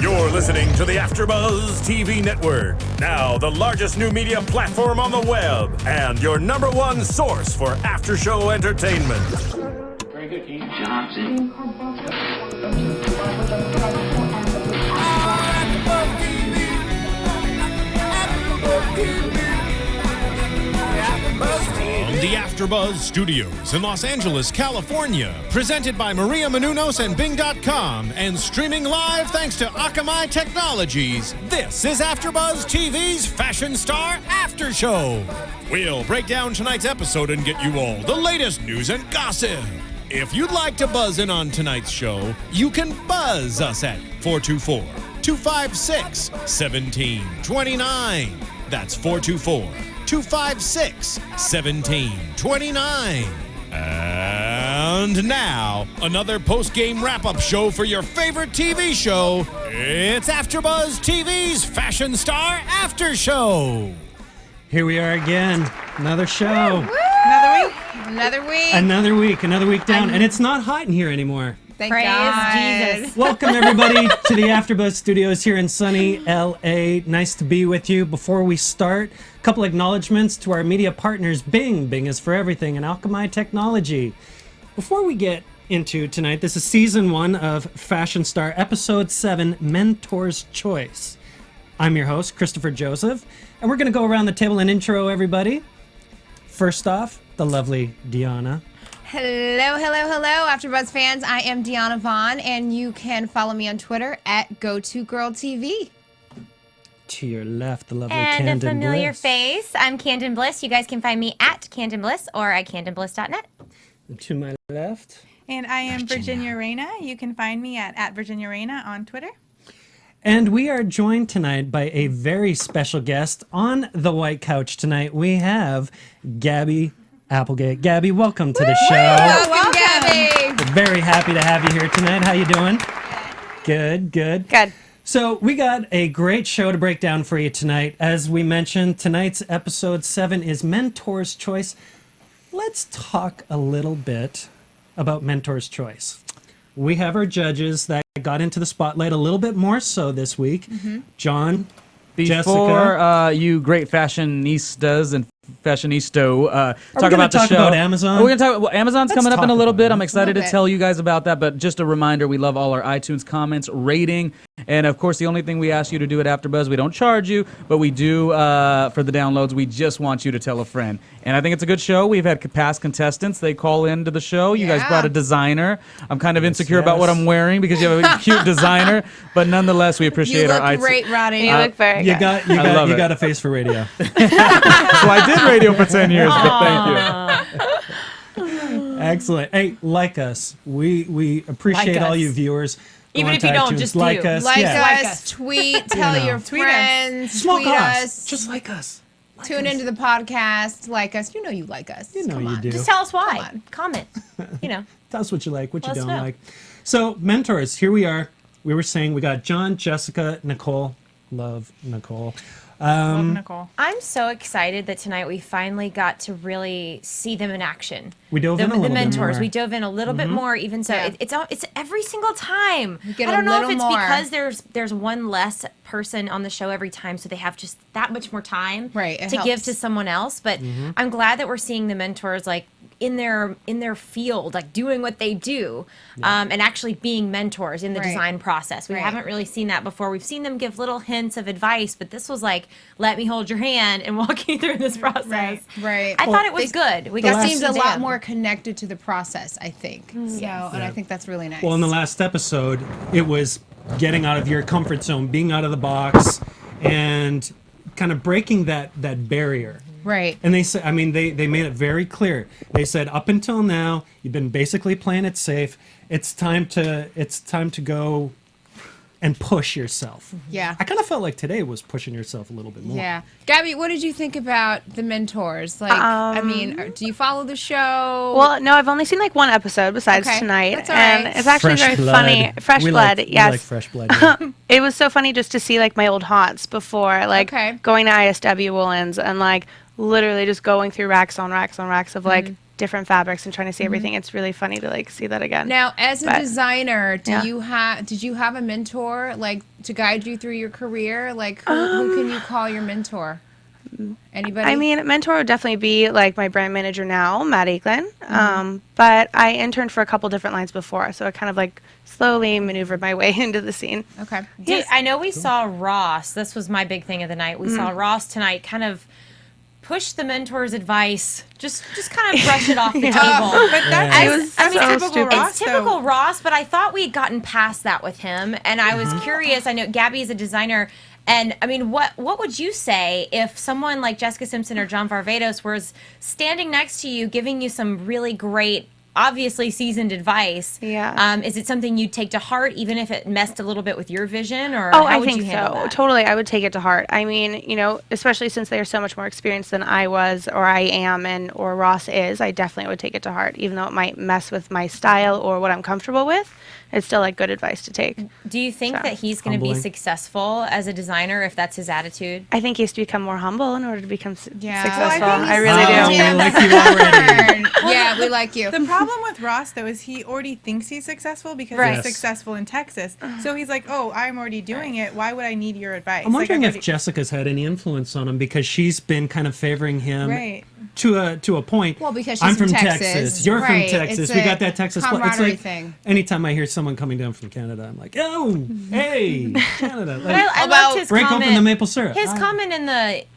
You're listening to the AFTERBUZZ TV network, now the largest new media platform on the web, and your #1 source for after-show entertainment. Very good, Keith. Johnson. The AFTERBUZZ Studios in Los Angeles, California, presented by Maria Menounos and Bing.com, and streaming live thanks to Akamai Technologies. This is AFTERBUZZ TV's Fashion Star After Show. We'll break down tonight's episode and get you all the latest news and gossip. If you'd like to buzz in on tonight's show, you can buzz us at 424-256-1729. That's 424-256-1729. And now, another post-game wrap-up show for your favorite TV show. It's AFTERBUZZ TV's Fashion Star After Show. Here we are again. Another show. Woo! Another week down. And it's not hot in here anymore. Praise Jesus. Welcome, everybody, to the AFTERBUZZ Studios here in sunny LA. Nice to be with you. Before we start, a couple acknowledgments to our media partners, Bing. Bing is for everything, and Akamai Technology. Before we get into tonight, this is Season 1 of Fashion Star, Episode 7, Mentor's Choice. I'm your host, Christopher Jozeph, and we're going to go around the table and intro everybody. First off, the lovely Diona. Hello, AfterBuzz fans. I am Diona Vaughan, and you can follow me on Twitter at GoToGirlTV. To your left, the lovely and Canden a familiar Bliss. face. I'm Canden Bliss. You guys can find me at Canden Bliss or at candenbliss.net. And to my left. And I am Virginia Reyna. You can find me at Virginia Reyna on Twitter. And we are joined tonight by a very special guest on the white couch tonight. We have Gabby Applegate. Gabby, welcome to the show. Welcome, Gabby. We're very happy to have you here tonight. How you doing? Good. So we got a great show to break down for you tonight. As we mentioned, tonight's episode 7 is Mentor's Choice. Let's talk a little bit about Mentor's Choice. We have our judges that got into the spotlight a little bit more so this week. John, Jessica. Before you great fashionistas and fashionista talk about the show. About Amazon? We're going to talk about Amazon's Let's coming up talk in a little about bit. it. I'm excited to bit. tell you guys about that, but just a reminder, we love all our iTunes comments, rating, and of course the only thing we ask you to do at AfterBuzz, we don't charge you, but we do for the downloads, we just want you to tell a friend. And I think it's a good show. We've had past contestants. They call into the show. You guys Yeah. brought a designer. I'm kind of insecure about what yes. I'm wearing because you have a cute designer, but nonetheless, we appreciate You our look iTunes. great, Roddy. You look very You good. love it. got a face for radio. So I did radio for 10 years, but thank you. Excellent. Hey, like us. We appreciate Like all us. you viewers. Go Even on if to you don't, iTunes. just like do. us. Like yeah. us, tweet, tell know. your Tweet us. friends, Smoke tweet us. us, Just like us. tune into the podcast, like us. You know you like us. You know Come you on. do. Just tell us why. Come on. Comment. You know. Tell us what you like, what you Let us don't know. like. So, mentors, here we are. We were saying we got John, Jessica, Nicole. Love Nicole. Love Nicole. I'm so excited that tonight we finally got to really see them in action. We dove in a The little bit mentors. more. We dove in a little bit more, even so. Yeah. It's every single time. get I a don't know if little it's more. because there's one less person on the show every time, so they have just that much more time Right, it to give helps. to someone else. But I'm glad that we're seeing the mentors like in their field, like doing what they do, and actually being mentors in the Right. design process. We Right. haven't really seen that before. We've seen them give little hints of advice, but this was like, let me hold your hand and walk you through this process. Right. I thought it was good. We got That to seems see a lot Dan. more connected to the process, I think. So, and I think that's really nice. Well, in the last episode, it was getting out of your comfort zone, being out of the box, and kind of breaking that barrier. right. And they said, I mean, they made it very clear. They said, up until now, you've been basically playing it safe. It's time to go and push yourself. Yeah. I kind of felt like today was pushing yourself a little bit more. Yeah. Gabby, what did you think about the mentors? Like, I mean, do you follow the show? Well, no, I've only seen like one episode besides Okay, tonight, that's all and right. it's actually Fresh very blood. funny. Fresh We blood, like, yes. We like fresh blood. Yeah. It was so funny just to see like my old haunts before, like Okay. going to ISW Woolens and like literally just going through racks on racks on racks of like different fabrics and trying to see everything. It's really funny to like see that again. Now, as a But- designer, Yeah. did you have a mentor like to guide you through your career? Like who can you call your mentor? Anybody? I mean, mentor would definitely be like my brand manager now, Matt Aiklin. But I interned for a couple different lines before, so I kind of like slowly maneuvered my way into the scene. Okay. I know we saw Ross. This was my big thing of the night. We saw Ross tonight kind of push the mentor's advice. Just kind of brush it off the table. But that's, It was I mean, so typical stupid. Ross, It's typical though. Ross, but I thought we'd gotten past that with him, and I was curious. I know Gabby is a designer, and I mean, what would you say if someone like Jessica Simpson or John Varvatos was standing next to you, giving you some really great, obviously seasoned advice? Yeah. Is it something you'd take to heart, even if it messed a little bit with your vision, or Oh, how I would think you handle so. that? Totally, I would take it to heart. I mean, you know, especially since they are so much more experienced than I was, or I am, or Ross is. I definitely would take it to heart, even though it might mess with my style or what I'm comfortable with. It's still like good advice to take. Do you think So, that he's going to be humbling. successful as a designer if that's his attitude? I think he has to become more humble in order to become Yeah. successful. Well, I think I he's really Oh, do. we like you already. Yeah, we like you. The problem with Ross, though, is he already thinks he's successful because Right. he's Yes. successful in Texas. So he's like, oh, I'm already doing it. Why would I need your advice? I'm Like, wondering I've if Jessica's had any influence on him because she's been kind of favoring him Right. to a point. Well, because she's I'm from from Texas. You're Right. from Texas. It's We a got that Texas. It's camaraderie like thing. anytime I hear someone coming down from Canada, I'm like, oh, hey, Canada. But Like, I loved his break comment. open the maple syrup. His Ah. comment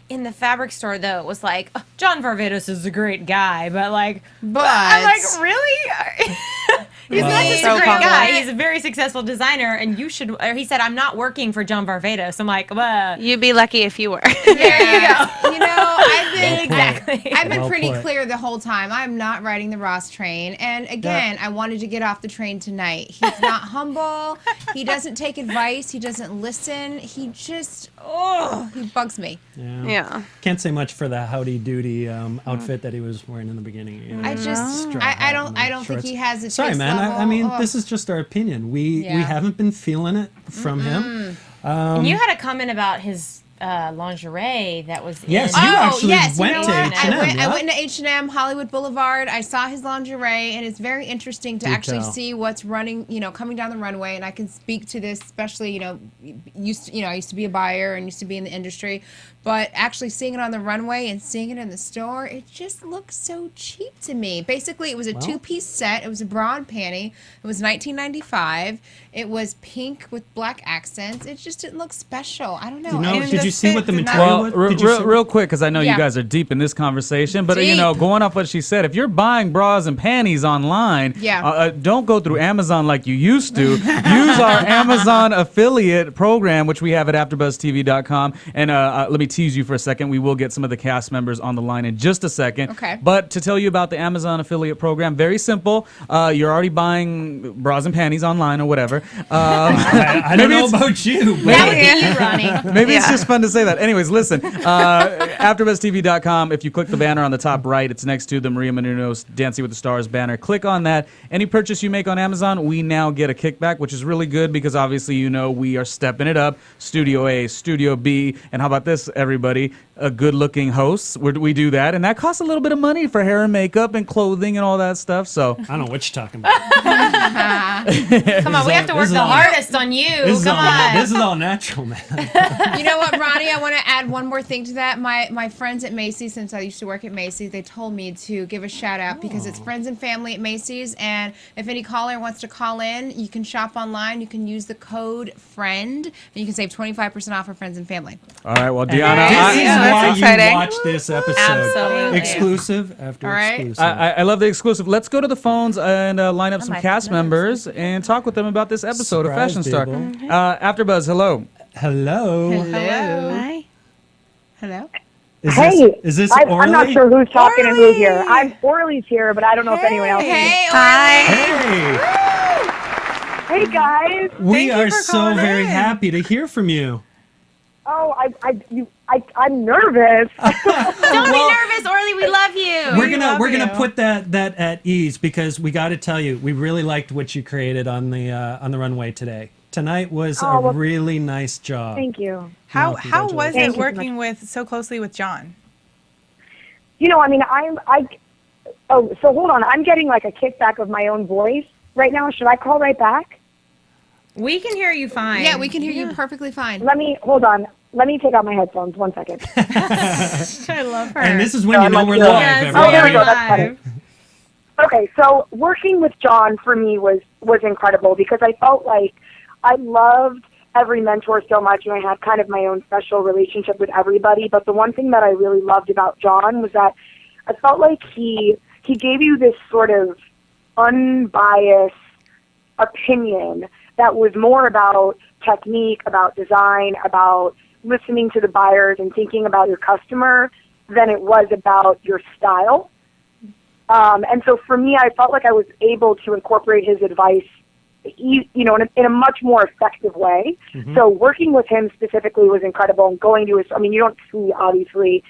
in the fabric store though was like, "Oh, John Varvatos is a great guy, but like, I'm like, really? He's not just So a great compliment. guy. He's a very successful designer, and you should." Or he said, "I'm not working for John Varvatos." I'm like, well, You'd be lucky if you were. Yeah. You know, I've been exactly. I've been Well pretty put. clear the whole time. I'm not riding the Ross train. And again, I wanted to get off the train tonight. He's not humble. He doesn't take advice. He doesn't listen. He just, he bugs me. Yeah. Can't say much for the howdy doody outfit that he was wearing in the beginning. You know, I just, straw I hat don't and think shorts. he has a Sorry, taste man. level. I mean, Ugh. this is just our opinion. We Yeah. haven't been feeling it from him. And you had a comment about his lingerie that was Yes, in, you actually yes, went you know to what? H&M, I yeah? went to H&M, Hollywood Boulevard. I saw his lingerie, and it's very interesting to Do actually tell. see what's running, coming down the runway. And I can speak to this, especially, I used to be a buyer and used to be in the industry, but actually seeing it on the runway and seeing it in the store, it just looks so cheap to me. Basically, it was a two-piece set. It was a bra and panty. It was $19.95. It was pink with black accents. It just didn't look special. I don't know. And Did the you see fit what the did not- material Well, was? Did you see- real quick, because I know Yeah. you guys are deep in this conversation, but Deep. going off what she said, if you're buying bras and panties online, Yeah. don't go through Amazon like you used to. Use our Amazon affiliate program, which we have at AfterBuzzTV.com. And let me tease you for a second. We will get some of the cast members on the line in just a second. Okay. But to tell you about the Amazon affiliate program, very simple. You're already buying bras and panties online or whatever. I don't know about you, but that would be you, Ronnie. Maybe it's just fun to say that. Anyways, listen. AfterBuzzTV.com. If you click the banner on the top right, it's next to the Maria Menounos Dancing with the Stars banner. Click on that. Any purchase you make on Amazon, we now get a kickback, which is really good because obviously we are stepping it up. Studio A, Studio B, and how about this, everybody? Good-looking hosts. We do that, and that costs a little bit of money for hair and makeup and clothing and all that stuff. So I don't know what you're talking about. Come on, we have to work is the all- hardest on you. This is Come all, on. this is all natural, man. You know what, Ronnie? I want to add one more thing to that. My friends at Macy's, since I used to work at Macy's, they told me to give a shout out because it's friends and family at Macy's. And if any caller wants to call in, you can shop online. You can use the code FRIEND, and you can save 25% off for friends and family. all right, well, This Deanna, is that's why exciting. you watch this episode. Absolutely. Exclusive after All right. exclusive. I love the exclusive. Let's go to the phones and line up some my cast goodness. members and talk with them about this episode of Surprise, Fashion Star. people. AfterBuzz, hello. Hello. Hi. Hello? Is this Orly? I'm not sure who's talking and who's here. Orly's here, but I don't know if anyone else is. Hey, Hi. Hey, Hey, guys. we Thank you are for so calling very in. happy to hear from you. Oh, I'm nervous. Don't be nervous, Orly. We love you. We're gonna you. put that at ease because we got to tell you we really liked what you created on the runway today. Tonight was Oh, a well, really nice job. Thank you. How No, how was Thank it you so working with so closely with John? You know, I mean, Oh, so hold on. I'm getting like a kickback of my own voice right now. Should I call right back? We can hear you fine. Yeah, we can hear you perfectly fine. Hold on. Let me take out my headphones. 1 second. I love her. And this is when you know we're live. Yes, Oh, there we go. live. That's better. Okay, so working with John for me was incredible because I felt like I loved every mentor so much, and I had kind of my own special relationship with everybody. But the one thing that I really loved about John was that I felt like he gave you this sort of unbiased opinion that was more about technique, about design, about listening to the buyers and thinking about your customer than it was about your style. And so for me, I felt like I was able to incorporate his advice, in a much more effective way. Mm-hmm. So working with him specifically was incredible. And going to his, you don't see obviously,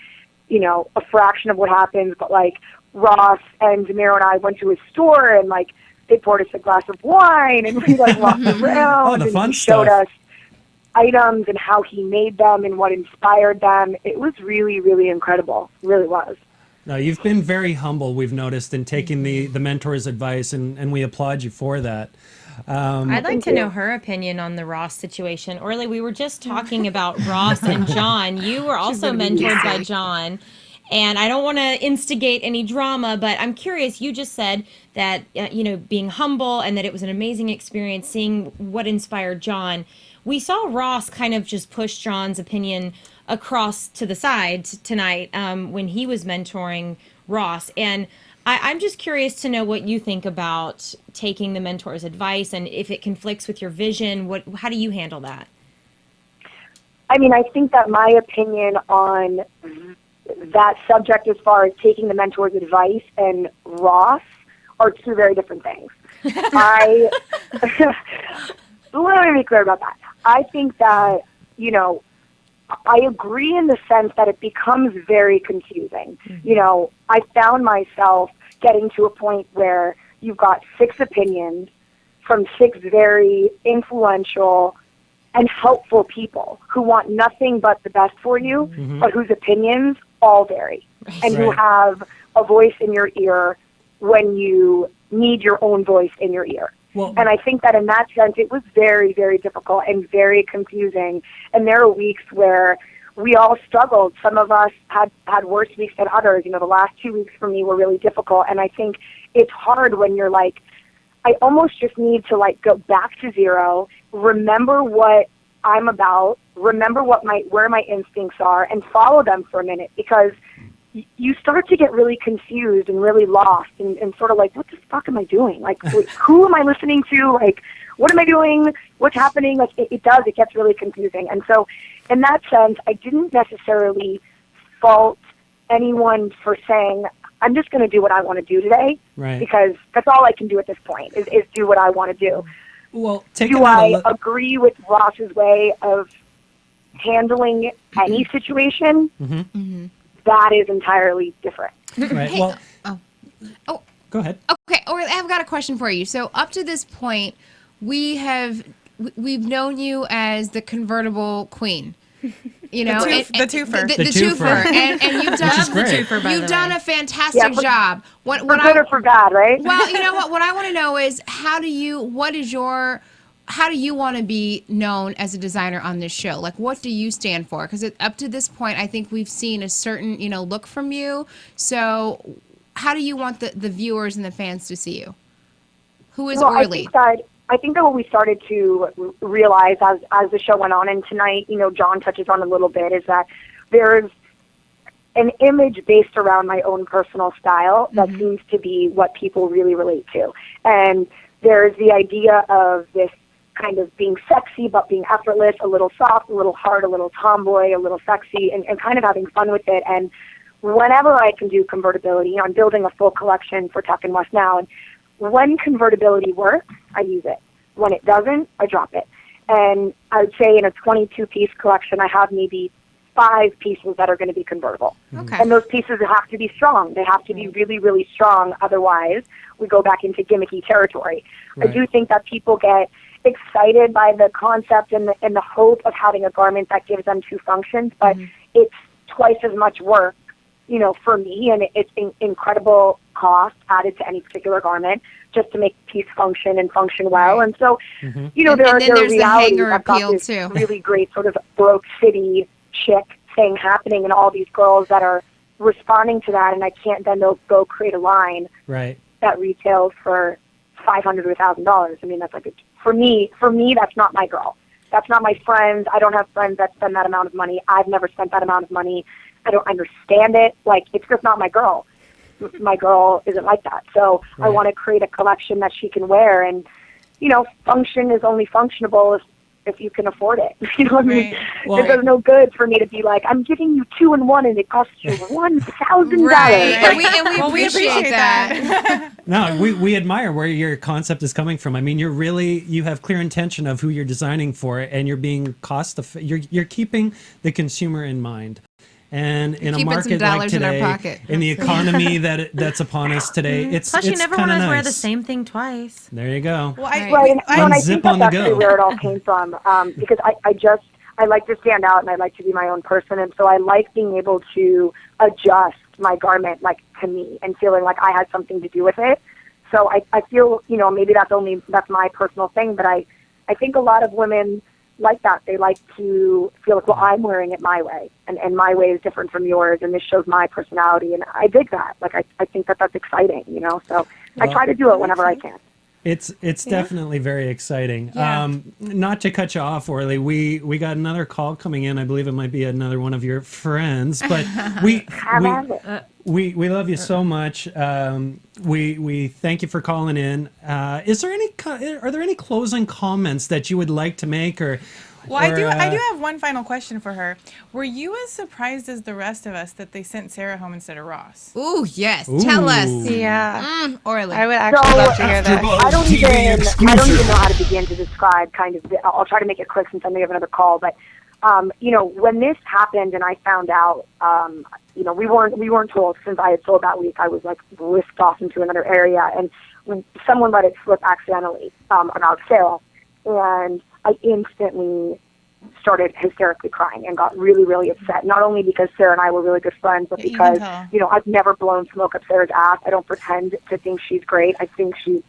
a fraction of what happens, but like Ross and Demiro and I went to his store and like they poured us a glass of wine and we like walked around the and fun he showed stuff. us items and how he made them and what inspired them. It was really, really incredible. It really was. No, you've been very humble, we've noticed, in taking the mentor's advice, and we applaud you for that. I'd like to know her opinion on the Ross situation. Orly, we were just talking about Ross and John. You were also mentored by John. And I don't want to instigate any drama, but I'm curious. You just said that, being humble and that it was an amazing experience seeing what inspired John. We saw Ross kind of just push John's opinion across to the side tonight when he was mentoring Ross. And I'm just curious to know what you think about taking the mentor's advice and if it conflicts with your vision. How do you handle that? I think that my opinion on that subject as far as taking the mentor's advice and Ross are two very different things. Let me be clear about that. I think that, I agree in the sense that it becomes very confusing. Mm-hmm. I found myself getting to a point where you've got 6 opinions from 6 very influential and helpful people who want nothing but the best for you, mm-hmm. but whose opinions all vary, and who have a voice in your ear when you need your own voice in your ear. Well, and I think that in that sense, it was very, very difficult and very confusing. And there were weeks where we all struggled. Some of us had worse weeks than others. The last 2 weeks for me were really difficult. And I think it's hard when you're like, I almost just need to like go back to zero, remember what I'm about, remember where my instincts are, and follow them for a minute, because you start to get really confused and really lost and sort of like, what the fuck am I doing? Like, who am I listening to? Like, what am I doing? What's happening? Like, it gets really confusing. And so in that sense, I didn't necessarily fault anyone for saying, I'm just going to do what I want to do today, right? Because that's all I can do at this point is do what I want to do. Well, do I agree with Ross's way of handling any situation? Mm-hmm. Mm-hmm. That is entirely different. Right. Hey, well, go ahead. Okay, I've got a question for you. So up to this point, we've known you as the convertible queen. The twofer. The twofer. And you've done you've done a fantastic job. For good or for bad, right? Well, you know what? What I want to know is how do you want to be known as a designer on this show? Like, what do you stand for? Because up to this point, I think we've seen a certain, look from you. So how do you want the viewers and the fans to see you? Who is Orly? I think that what we started to realize as the show went on, and tonight, John touches on a little bit, is that there's an image based around my own personal style that mm-hmm. seems to be what people really relate to. And there's the idea of this kind of being sexy, but being effortless, a little soft, a little hard, a little tomboy, a little sexy, and kind of having fun with it. And whenever I can do convertibility, I'm building a full collection for Tuck and West now, and when convertibility works, I use it. When it doesn't, I drop it. And I would say in a 22-piece collection, I have maybe 5 pieces that are going to be convertible. Okay. And those pieces have to be strong. They have to be really, really strong. Otherwise, we go back into gimmicky territory. Right. I do think that people get excited by the concept and the hope of having a garment that gives them 2 functions, but mm-hmm. it's twice as much work for me, and it's incredible cost added to any particular garment just to make the piece function and function well. And so, there and are then there's the realities. hanger I've got appeal, this too. really great sort of broke city chick thing happening, and all these girls that are responding to that, and I can't then go create a line Right. that retails for $500 or $1,000. I mean, that's like for me, that's not my girl. That's not my friends. I don't have friends that spend that amount of money. I've never spent that amount of money. I don't understand it. Like, it's just not my girl. My girl isn't like that. So I want to create a collection that she can wear. And, function is only functionable if you can afford it. You know what I mean? Well, it does no good for me to be like, I'm giving you 2-in-1 and it costs you $1,000. Right. Like, And we appreciate that. No, we admire where your concept is coming from. I mean, you have clear intention of who you're designing for, and you're being you're keeping the consumer in mind. And in a Keeping some market like dollars in our today, pocket. in the economy that's upon us today, it's Plus, you never kind want of to wear nice. the same thing twice. There you go. Well, Right, and I Unzip think on that's the actually go. where it all came from, because I like to stand out and I like to be my own person, and so I like being able to adjust my garment like to me and feeling like I had something to do with it. So I feel, maybe that's my personal thing, but I think a lot of women like that. They like to feel like, well, I'm wearing it my way, and my way is different from yours, and this shows my personality, and I dig that. Like, I think that's exciting, so I try to do it whenever I can. It's definitely very exciting. Yeah. Not to cut you off, Orly, we got another call coming in. I believe it might be another one of your friends, but we love you so much. We thank you for calling in. Are there any closing comments that you would like to make, or? Well, I do have one final question for her. Were you as surprised as the rest of us that they sent Sarah home instead of Ross? Ooh, yes. Tell us. Yeah. Orly. I would actually love to hear that. I don't even know how to begin to describe I'll try to make it quick since I may have another call, but when this happened and I found out, we weren't told. Since I had sold that week, I was like whisked off into another area, and when someone let it slip accidentally about Sarah, and I instantly started hysterically crying and got really, really upset. Not only because Sarah and I were really good friends, but because, I've never blown smoke up Sarah's ass. I don't pretend to think she's great. I think she's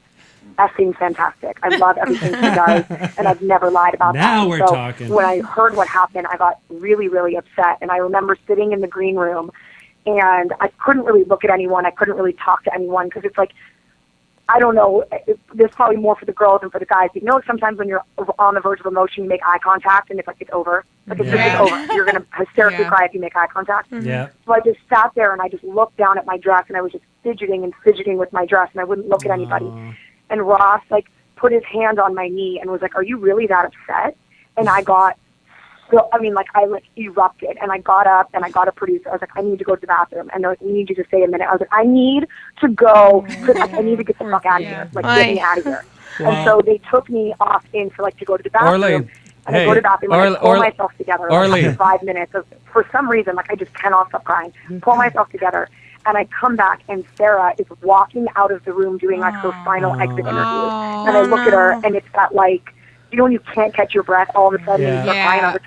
effing fantastic. I love everything she does, and I've never lied about that. Now we're talking. When I heard what happened, I got really, really upset. And I remember sitting in the green room, and I couldn't really look at anyone. I couldn't really talk to anyone because it's like, I don't know, there's probably more for the girls than for the guys. Sometimes when you're on the verge of emotion, you make eye contact, and it's like, it's over. Like, it's just over. You're going to hysterically cry if you make eye contact. Yeah. So I just sat there, and I just looked down at my dress, and I was just fidgeting with my dress, and I wouldn't look at anybody. And Ross, put his hand on my knee and was like, are you really that upset? And I got I erupted, and I got up and I got a producer. I was like, I need to go to the bathroom, and they're like, we need you to stay a minute. I was like, I need to go because I need to get the fuck out of here. Like, get me out of here. Wow. And so they took me off to go to the bathroom. Orly, and I go to the bathroom and I pull myself together. Orly. After 5 minutes for some reason, I just cannot stop crying. Pull myself together. And I come back, and Sarah is walking out of the room doing her final exit interview. And I look at her, and it's that when you can't catch your breath, all of a sudden you start crying. I was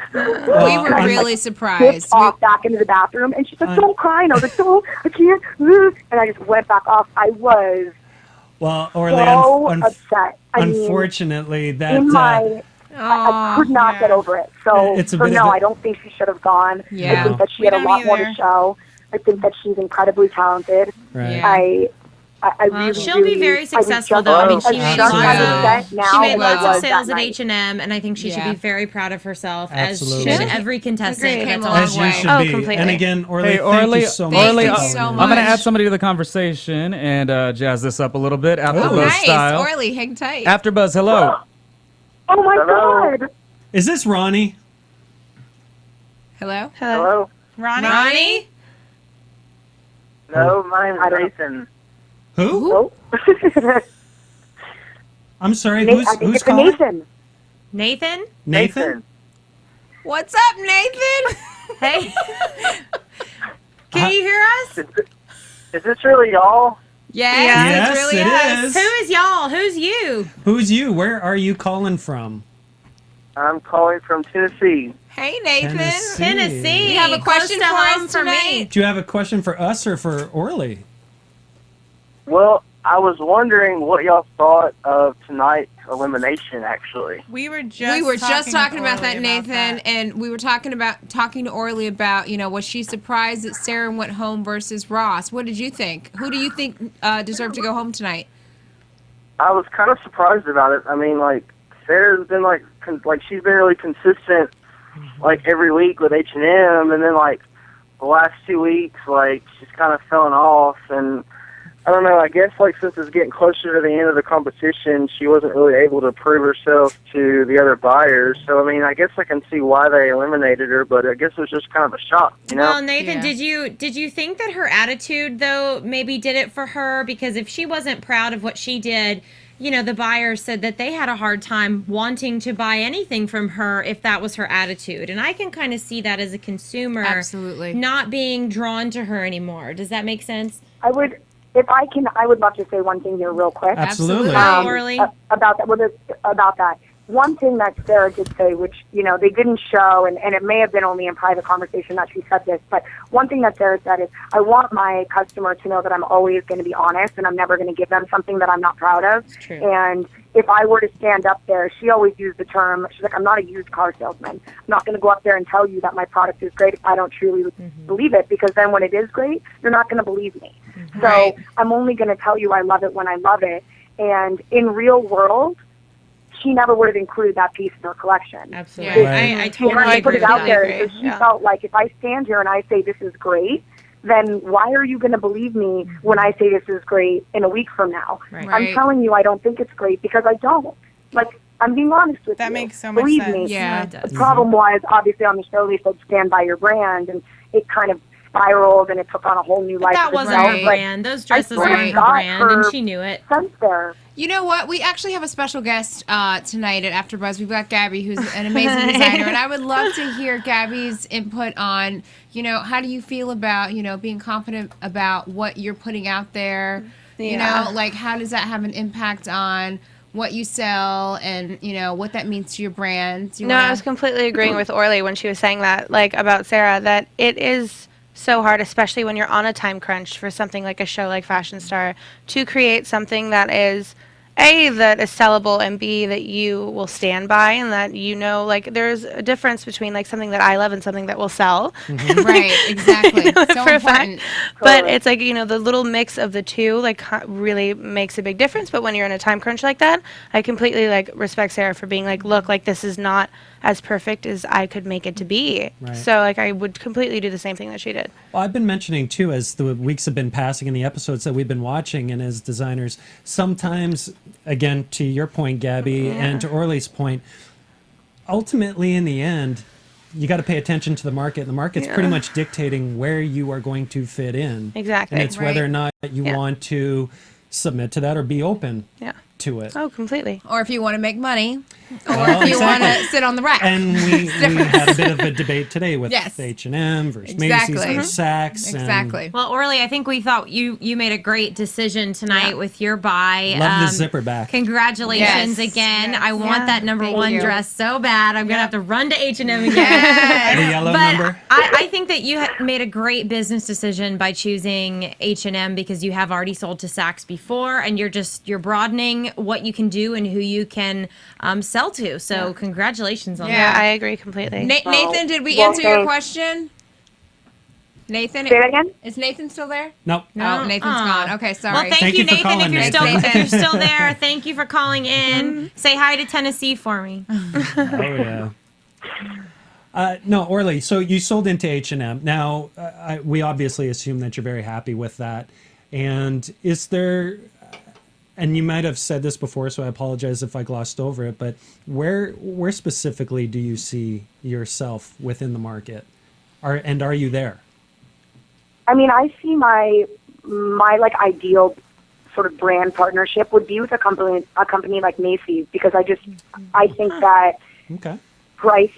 like, we were really surprised. Off back into the bathroom, and she's like, don't cry. And I was like, no, I can't. And I just went back off. I was Orly, so upset. Unfortunately, I could not get over it. So I don't think she should have gone. Yeah. I think that she had a lot more to show. I think that she's incredibly talented. Right. I really, she'll be very successful, though. I mean, she made lots of sales at H&M, and I think she should be very proud of herself, as should every contestant. Came a As long you way. should be. Completely. And again, Orly, Hey, thank you so much. Thank you for so calling in. much. I'm going to add somebody to the conversation and jazz this up a little bit. AfterBuzz Nice. style. Orly, hang tight. AfterBuzz, hello. Oh my God! Is this Ronnie? Hello? Hello? Ronnie? No, my name's Nathan. Who? Oh. I'm sorry. I think Who's it's calling? Nathan. Nathan? Nathan? What's up, Nathan? Hey. Can you hear us? Is this really y'all? Yes, it's really it us. is. Who is y'all? Who's you? Who's you? Where are you calling from? I'm calling from Tennessee. Hey, Nathan. Tennessee. You have a question Close to for home us for me. tonight? Do you have a question for us or for Orly? Well, I was wondering what y'all thought of tonight's elimination, actually. We were just talking about that, Orly Nathan, and we were talking to Orly about, was she surprised that Sarah went home versus Ross? What did you think? Who do you think deserved to go home tonight? I was kind of surprised about it. I mean, like, Sarah's been, she's been really consistent, every week with H&M, and then, the last 2 weeks, she's kind of fallen off, and I don't know, I guess, since it's getting closer to the end of the competition, she wasn't really able to prove herself to the other buyers. So, I mean, I guess I can see why they eliminated her, but I guess it was just kind of a shock, Well, Nathan, did you think that her attitude, though, maybe did it for her? Because if she wasn't proud of what she did, the buyers said that they had a hard time wanting to buy anything from her if that was her attitude. And I can kind of see that as a consumer. Absolutely. Not being drawn to her anymore. Does that make sense? If I can, I would love to say one thing here real quick. Absolutely. Orly. About that. Well, about that. One thing that Sarah did say, which, they didn't show, and it may have been only in private conversation that she said this, but one thing that Sarah said is, I want my customer to know that I'm always going to be honest and I'm never going to give them something that I'm not proud of. True. And if I were to stand up there, she always used the term, she's like, I'm not a used car salesman. I'm not going to go up there and tell you that my product is great if I don't truly believe it, because then when it is great, you're not going to believe me. So Right. I'm only going to tell you I love it when I love it. And in real world, she never would have included that piece in her collection. Absolutely. Right. I She totally wanted to agree put it with out that. there. So she felt like if I stand here and I say this is great, then why are you going to believe me when I say this is great in a week from now? Right. I'm telling you I don't think it's great because I don't. I'm being honest with you. That makes so much Believe sense. me. Yeah. It does. The problem was, obviously, on the show they said stand by your brand, and it kind of spiraled and it took on a whole new life. That of wasn't itself. her But brand. Those dresses swear to weren't her God, brand, and she knew it. sense there. You know what? We actually have a special guest tonight at AfterBuzz. We've got Gabby, who's an amazing designer, and I would love to hear Gabby's input on, how do you feel about, being confident about what you're putting out there? Yeah. How does that have an impact on what you sell and, what that means to your brand? No, I was completely agreeing with Orly when she was saying that, about Sarah, that it is so hard, especially when you're on a time crunch for something like a show like Fashion Star, to create something that is A, that is sellable, and B, that you will stand by, and that there's a difference between something that I love and something that will sell. Right, exactly. So For a important. fact. But it's the little mix of the two really makes a big difference. But when you're in a time crunch like that, I completely respect Sarah for being look, this is not as perfect as I could make it to be. Right. So I would completely do the same thing that she did. Well, I've been mentioning too, as the weeks have been passing and the episodes that we've been watching, and as designers, sometimes, again, to your point, Gabby, and to Orly's point, ultimately, in the end, you got to pay attention to the market. The market's pretty much dictating where you are going to fit in. Exactly. And it's whether or not you want to submit to that or be open to it. Oh, completely. Or if you want to make money, or Well, if you want exactly. to sit on the rack. And we had a bit of a debate today with Yes. H&M versus Exactly. Macy's versus Saks. and Exactly. Well, Orly, I think we thought you made a great decision tonight with your buy. Love the zipper back. Congratulations Yes. again. I want Yeah, that number thank one you. dress so bad. I'm going to have to run to H&M again. The yellow But number. I think that you made a great business decision by choosing H&M because you have already sold to Saks before, and you're broadening what you can do and who you can sell to. So congratulations on Yeah, that. I agree completely. Nathan, did we well, answer your thanks. question? Nathan? Say that again? Is Nathan still there? Nope. Oh, Nathan's gone. Okay, sorry. Well, thank Thank you, you for Nathan. calling, If you're Nathan. still there, thank you for calling in. Say hi to Tennessee for me. Oh, yeah. No, Orly, so you sold into H&M. Now, we obviously assume that you're very happy with that. And is there, and you might have said this before, so I apologize if I glossed over it, but where specifically do you see yourself within the market? Are you there? I mean, I see my ideal sort of brand partnership would be with a company like Macy's, because I think that Okay. price,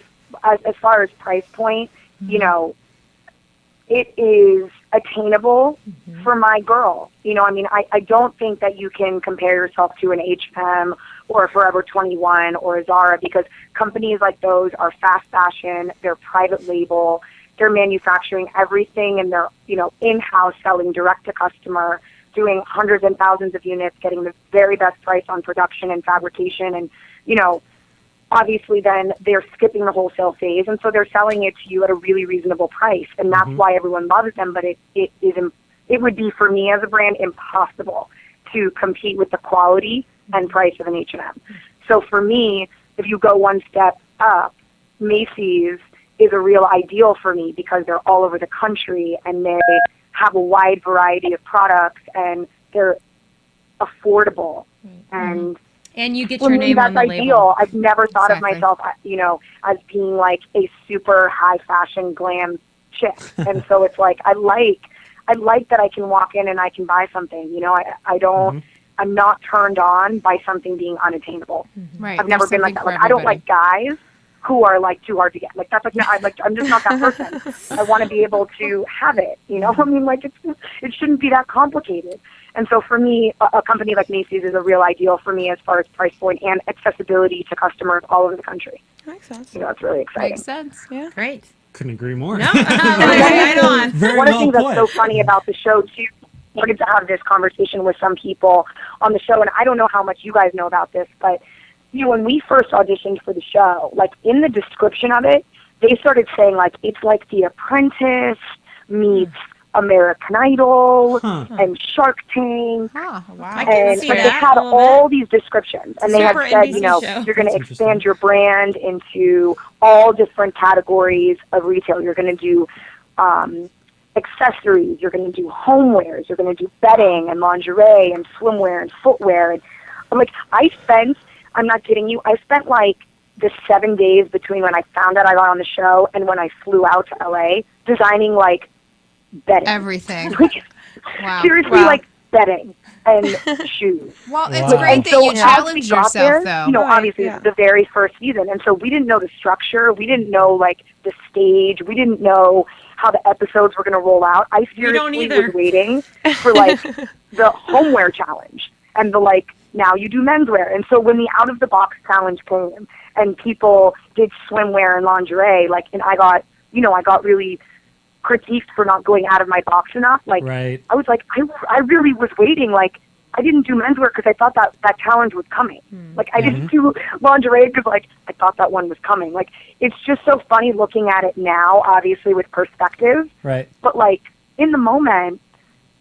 as far as price point, it is attainable for my girl. You know, I mean, I don't think that you can compare yourself to an H&M or a Forever 21 or a Zara, because companies like those are fast fashion, they're private label, they're manufacturing everything, and they're, you know, in-house selling direct to customer, doing hundreds and thousands of units, getting the very best price on production and fabrication, and, you know, obviously then they're skipping the wholesale phase, and so they're selling it to you at a really reasonable price, and that's why everyone loves them. But it would be, for me as a brand, impossible to compete with the quality and price of an H&M. So for me, if you go one step up, Macy's is a real ideal for me because they're all over the country and they have a wide variety of products and they're affordable. And you get for your me, name that's on the ideal. label. I've never thought Exactly. of myself, you know, as being like a super high fashion glam chick. And so it's like I like that I can walk in and I can buy something. You know, I don't. I'm not turned on by something being unattainable. Right. I've never There's been like something that. for Like I don't everybody. like guys who are like too hard to get. Like that's like, no, I'm just not that person. I want to be able to have it. You know, I mean, like it shouldn't be that complicated. And so for me, a company like Macy's is a real ideal for me as far as price point and accessibility to customers all over the country. Makes sense. You know, it's really exciting. Makes sense. Yeah. Great. Couldn't agree more. No, right on. Very One of the well things that's so put. funny about the show, too, I started to have this conversation with some people on the show, and I don't know how much you guys know about this, but, you know, when we first auditioned for the show, like, in the description of it, they started saying, like, it's like The Apprentice meets American Idol and Shark Tank. Oh, Wow. I can And see but they that had a little all these descriptions, and they had Super said, NBC you know, show. you're going to That's expand your brand into all different categories of retail. You're going to do accessories. You're going to do homewares. You're going to do bedding and lingerie and swimwear and footwear. And I'm like, I'm not kidding you, I spent like the 7 days between when I found out I got on the show and when I flew out to LA designing like bedding. Everything. Like, Wow. seriously, like bedding and shoes. Well, it's Wow. great And that so you as we challenge got yourself, there, though. you know, Right, obviously yeah. it's the very first season, and so we didn't know the structure. We didn't know like the stage. We didn't know how the episodes were going to roll out. I don't seriously either. was waiting for like the homeware challenge and the like. Now you do menswear, and so when the out of the box challenge came and people did swimwear and lingerie, like, and I got really critiqued for not going out of my box enough. Like, Right. I was like, I really was waiting. Like, I didn't do menswear because I thought that challenge was coming. Like, I didn't do lingerie because, like, I thought that one was coming. Like, it's just so funny looking at it now, obviously, with perspective. Right. But, like, in the moment,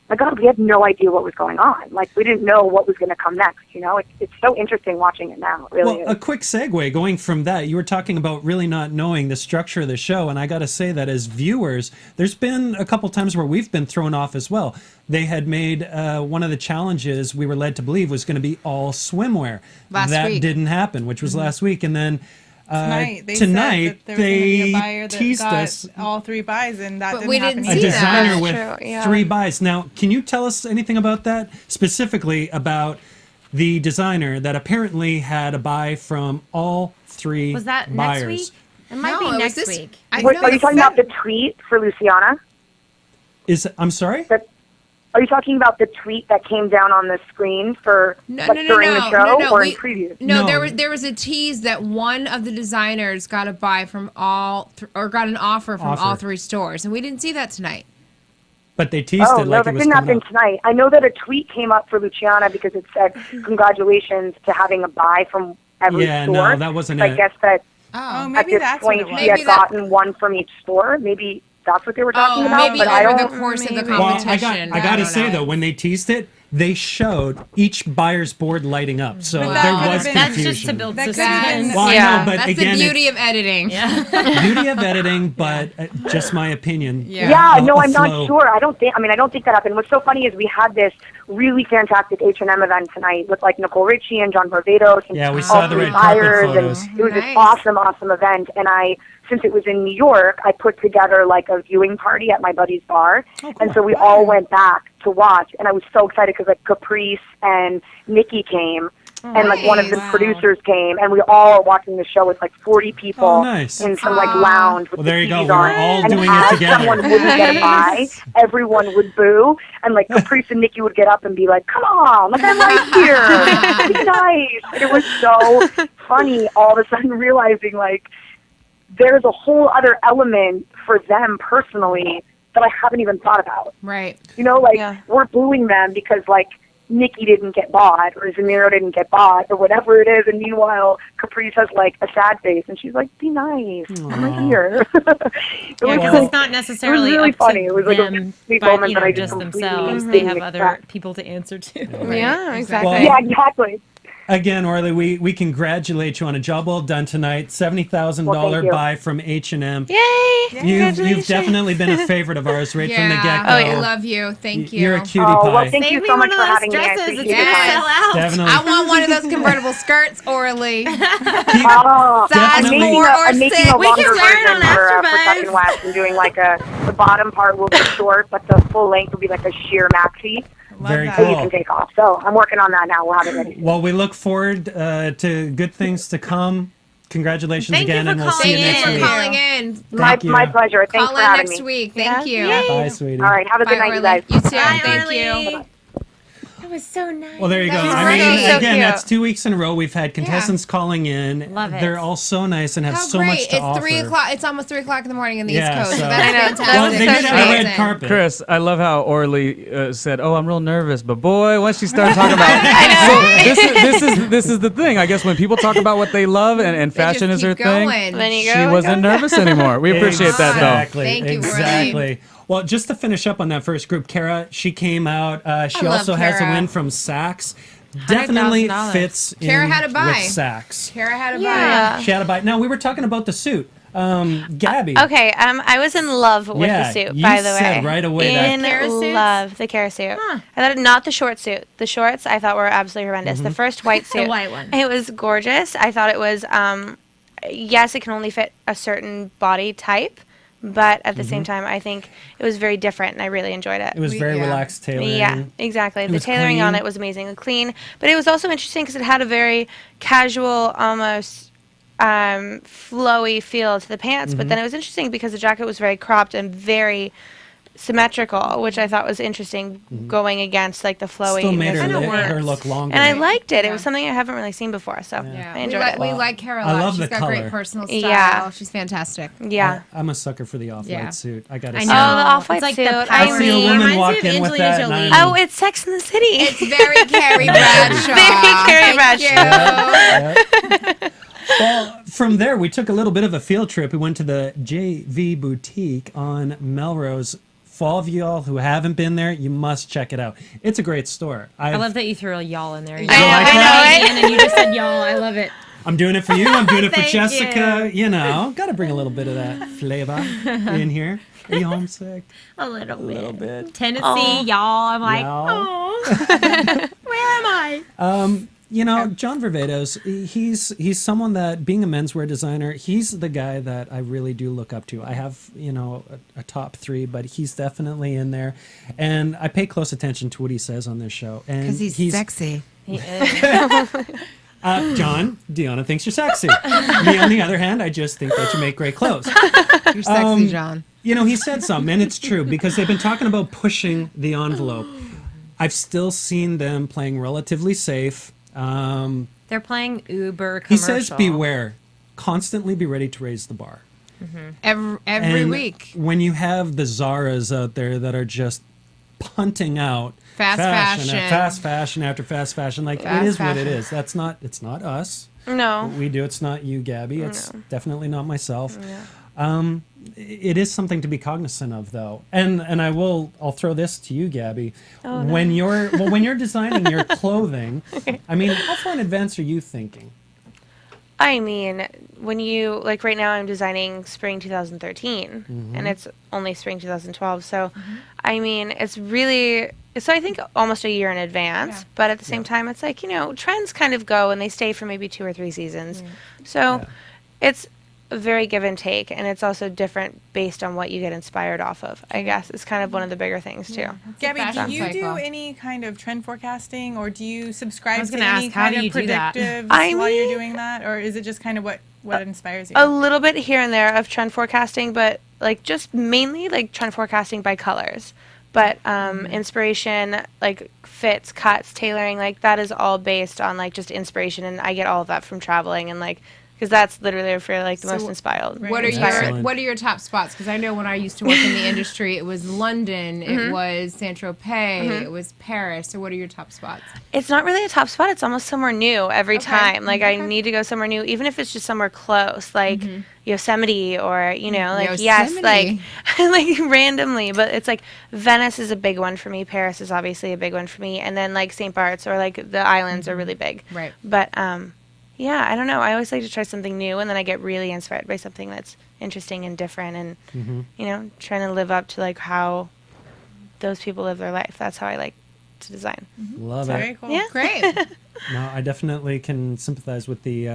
my God, we had no idea what was going on. Like, we didn't know what was going to come next, you know? It's so interesting watching it now. It really Well, is. a quick segue going from that, you were talking about really not knowing the structure of the show, and I got to say that as viewers, there's been a couple times where we've been thrown off as well. They had made one of the challenges we were led to believe was going to be all swimwear. Last that week. didn't happen, which was last week, and then Tonight, they tonight said that there was going to be they a buyer that teased got us all 3 buys, and that But didn't we happen didn't a see either. that. designer That's with true, yeah. 3 buys. Now, can you tell us anything about that? Specifically about the designer that apparently had a buy from all 3 Was that buyers. next week? It might No, be it was next this- week. I What, know are you the talking Fed- about the tweet for Luciana? I'm sorry? Are you talking about the tweet that came down on the screen for No, like, no, no, during no, the show no, no. or in previews? No, No. there was a tease that one of the designers got a buy from or got an offer from all 3 stores, and we didn't see that tonight. But they teased Oh, it no, like that it was didn't coming happen up. tonight. I know that a tweet came up for Luciana because it said, congratulations to having a buy from every Yeah, store. no, that wasn't So it. I guess that Oh, at maybe this that's what point it was. she had Maybe that- gotten one from each store. Maybe that's what they were talking Oh, about. maybe but I over don't. the course of the maybe. Well, competition. I got to don't say, know. though, when they teased it, they showed each buyer's board lighting up. So But there that was could've been- That's confusion. just to build That could've suspense. been- Well, I Yeah. know, but That's again, the beauty of editing. beauty of editing, but just my opinion. Yeah. Yeah, A- no, a I'm flow. not sure. I don't think that happened. What's so funny is we had this really fantastic H&M event tonight with like Nicole Richie and John Varvatos and Yeah, we all saw the 3 red carpet buyers, photos. and it was Nice. this awesome event. And since it was in New York, I put together like a viewing party at my buddy's bar, and so we all went back to watch. And I was so excited because like Caprice and Nikki came and like one of the producers came, and we all are watching the show with like 40 people in some like lounge with the there you go. TVs We're on. all And doing as it together. someone wouldn't get a bye, everyone would boo, and like Caprice and Nikki would get up and be like, "Come on, like I'm right here, be nice." And it was so funny. All of a sudden realizing like there's a whole other element for them personally that I haven't even thought about. Right. You know, like we're booing them because like Nikki didn't get bought or Zamiro didn't get bought or whatever it is, and meanwhile Caprice has like a sad face and she's like, "Be nice, I'm right here." It's not necessarily really up funny. to It was like a them, sweet but, moment you that know, I just completely themselves. They didn't have other expect. people to answer to. Yeah, exactly. Well, Yeah, exactly. Again, Orly, we congratulate you on a job well done tonight. $70,000 Well, thank you. buy from H&M. Yay! You've definitely been a favorite of ours right from the get-go. I love you. Thank you. You're a cutie Oh, pie. well, thank you so much for having me. I Dresses, appreciate it's your gonna time. sell out. Definitely. I want one of those convertible skirts, Orly. Oh, Size I'm 4 or making 6. a We can longer wear it on version for AfterBuzz. Second West. I'm doing like the bottom part will be short, but the full length will be like a sheer maxi. Very So you cool. can take off. So I'm working on that now. We'll have it ready. Well, we look forward to good things to come. Congratulations Thank you again, for and we'll see you calling next Thank you week. for calling in. Thank you. My pleasure. Thanks Call for in having next me. week. Thank you. Bye, sweetie. All right. Have a good Bye, night, you Orly. guys. You too. Bye, Thank Orly. you. That was so nice. Well, there you go. That was I mean, great. So again, cute. that's 2 weeks in a row. We've had contestants calling in. Love it. They're all so nice and have How so great. much to It's offer. 3 o'clock. It's almost 3 o'clock in the morning in the Yeah, East Coast. so- So that's I know. fantastic. Well, they did have a red Amazing. carpet. Chris, I love how Orly said, "Oh, I'm real nervous," but boy, once she started talking about, so this is the thing. I guess when people talk about what they love and They fashion just is her keep thing, going. Then you go. she wasn't nervous anymore. We appreciate that, though. Exactly. Thank you, Orly. Exactly. Well, just to finish up on that first group, Kara, she came out. She love also has a Kara. win from Saks. Definitely $100,000. fits in Kara had a buy. with Saks. Kara had a Yeah. She had a bite. Now, we were talking about the suit. Gabby. Okay, I was in love with the suit, you by the way. said right away that- In Kara suits? love the Kara suit. I thought not the short suit. The shorts I thought were absolutely horrendous. Mm-hmm. The first white suit, white one. it was gorgeous. I thought it was, yes, it can only fit a certain body type, but at the same time, I think it was very different, and I really enjoyed it. Mm-hmm. It was very Yeah. relaxed tailoring. Yeah, exactly. The was tailoring on clean. it was amazing, clean. But it was also interesting because it had a very casual, almost flowy feel to the pants. Mm-hmm. But then it was interesting because the jacket was very cropped and very symmetrical, which I thought was interesting going against like the flowy. Still made her, Kinda works. her look longer. And I liked it. It Yeah. was something I haven't really seen before, so Yeah. I enjoyed it. We like Kara a I lot. love She's the got color. great personal style. Yeah. She's fantastic. Yeah. I'm a sucker for the off-white Yeah. suit. I gotta I say. know. Oh, the off-white It's like suit. the I power. I see a mean- woman Reminds me walk of in with Angelina that. Jolie. And I'm- Oh, it's Sex in the City. It's very Carrie Bradshaw. Very Carrie Thank Bradshaw. you. Well, from there, we took a little bit of a field trip. We went to the JV Boutique on Melrose. For all of y'all who haven't been there, you must check it out. It's a great store. I love that you threw a y'all in there. like that? And then you just said y'all. I love it. I'm doing it for you. I'm doing it for Thank Jessica. You know, got to bring a little bit of that flavor in here. Are you homesick? A little bit. little bit. Tennessee, y'all. I'm like, Y'all. oh, where am I? You know, John Varvatos, he's someone that, being a menswear designer, he's the guy that I really do look up to. I have, you know, a top 3, but he's definitely in there. And I pay close attention to what he says on this show. And Because he's sexy. He is. John, Diona thinks you're sexy. Me, on the other hand, I just think that you make great clothes. You're sexy, John. You know, he said something, and it's true, because they've been talking about pushing the envelope. I've still seen them playing relatively safe. They're playing Uber He commercial. says, beware. Constantly be ready to raise the bar. Every And week. when you have the Zaras out there that are just punting out Fast fashion. fast fashion after fast fashion, like Fast it is what it fashion. is. It's not us. No. What we do. It's not you, Gabby. It's definitely not myself. It is something to be cognizant of, though. And I'll throw this to you, Gabby. When you're designing your clothing, I mean, how far in advance are you thinking? I mean, when you, like right now I'm designing spring 2013 and it's only spring 2012. So, I mean, it's really, so I think almost a year in advance, but at the same time, it's like, you know, trends kind of go and they stay for maybe 2 or 3 seasons. So it's very give and take, and it's also different based on what you get inspired off of. I guess it's kind of one of the bigger things too. Gabby, do fashion you do cycle. any kind of trend forecasting, or do you subscribe to gonna any ask, how kind do of you do that? predictives I while you're mean- doing that, or is it just kind of what inspires you? A little bit here and there of trend forecasting, but like just mainly like trend forecasting by colors. But inspiration, like fits, cuts, tailoring, like that is all based on like just inspiration, and I get all of that from traveling and like because that's literally for like the most inspired. What are Excellent. your What are your top spots? Because I know when I used to work in the industry, it was London, it was Saint Tropez, it was Paris. So what are your top spots? It's not really a top spot. It's almost somewhere new every Okay. time. Like I need to go somewhere new, even if it's just somewhere close, like Yosemite or like yes, like like randomly. But it's like Venice is a big one for me. Paris is obviously a big one for me, and then like St. Bart's or like the islands are really big. Right. But yeah, I don't know. I always like to try something new, and then I get really inspired by something that's interesting and different, and trying to live up to like how those people live their life. That's how I like to design. Love Very it. cool. Yeah. Great. No, I definitely can sympathize with the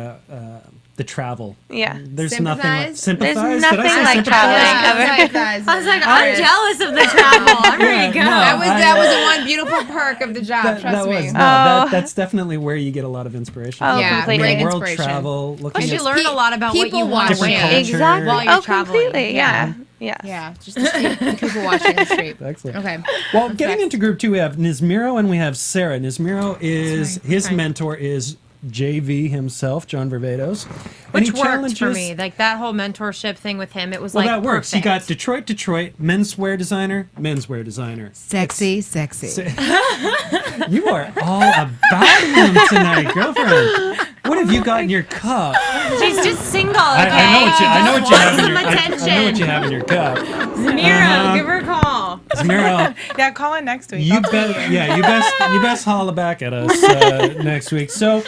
travel. Yeah. There's nothing like Sympathize? sympathize. There's Did I nothing say like sympathize? traveling. I was like, I'm jealous of the travel. I'm ready to go. no, That was the one beautiful perk of the job. Trust me. That's definitely where you get a lot of inspiration. Oh, from. Yeah, completely. great World inspiration. travel, looking Plus, you at learn a lot about what you people want to watching. wear. Different culture. Exactly. While you're Oh, traveling. completely. Yeah. Yes. Yeah, just to see people watching the street. Excellent. Okay. Well, getting into group 2, we have Nismiro and we have Sarah. Nismiro is his mentor is JV himself, John Varvatos. Which And he worked for challenges- me. Like that whole mentorship thing with him, it was Well, like that works. You perfect. got Detroit, menswear designer. Sexy. You are all about him tonight, girlfriend. What have you got in your cup? She's just single, okay? I know what you have in Some your. I attention. know what you have in your cup. Miro, give her a call. Miro, Yeah, call in next week. you I'll tell bet. Yeah, you best holla back at us next week. So,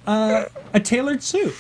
a tailored suit.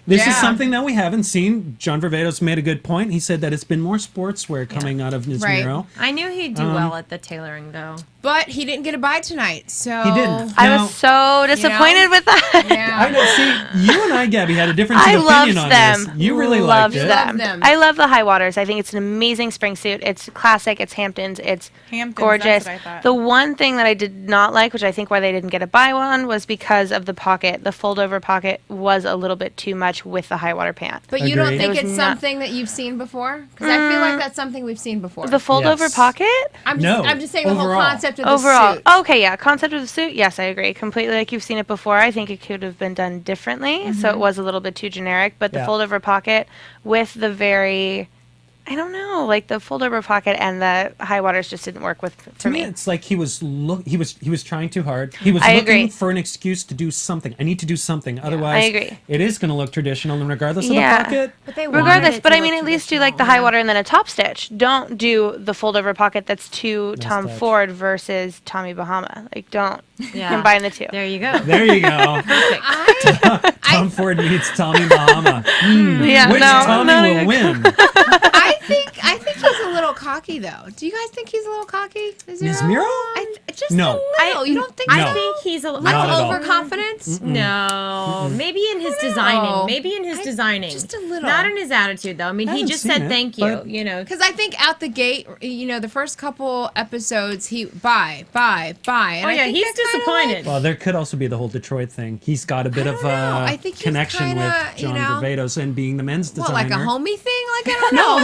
This is Yeah. something that we haven't seen. John Varvatos made a good point. He said that it's been more sportswear coming out of Nismiro. I knew he'd do well at the tailoring, though. But he didn't get a buy tonight, so He didn't. I Now- was so disappointed with that. I know. See, you and I, Gabby, had a difference I of loved opinion on them. this. You really loved liked it. them. Loved them. I love the high waters. I think it's an amazing spring suit. It's classic. It's Hamptons. It's Hamptons, gorgeous. that's what I thought. The one thing that I did not like, which I think why they didn't get a buy one, was because of the pocket. The fold over pocket was a little bit too much with the high water pant. But you don't Agreed. think It was it's not- something that you've seen before? Because I feel like that's something we've seen before. The fold over Yes. pocket? I'm No, just saying the whole overall. concept of the Overall. suit. Okay, yeah. Concept of the suit, yes, I agree. Completely like you've seen it before. I think it could have been done differently. So it was a little bit too generic. But the Yeah. fold over pocket with the very, I don't know, like the fold over pocket and the high waters just didn't work with To for me, me. it's like he was trying too hard. He was I looking agree. for an excuse to do something. I need to do something. Otherwise, I agree. it is going to look traditional, and regardless of Yeah. the pocket. But they wanted Regardless, it but to I mean, look at least do like the traditional. high water and then a top stitch. Don't do the fold over pocket that's too Tom stitch. Ford versus Tommy Bahama. Like, don't Yeah. combine the two. There you go. There you go. Tom Ford meets Tommy Bahama. Yeah, Which Tommy will win? I think he's a little cocky, though. Do you guys think he's a little cocky? Nismiro? Just No. a little. You don't think No. so? I think he's a Not Like at all. overconfidence? No, maybe in his designing. Maybe in his designing. just a little. Not in his attitude, though. I mean, he haven't just seen said it, thank you. but- You know, Because I think out the gate, the first couple episodes, he buy. And oh I yeah, think he's that kinda, disappointed. Well, there could also be the whole Detroit thing. He's got a bit of I think he's connection kinda, with John Varvatos and being the men's What, designer. like a homie thing? Like, I don't know.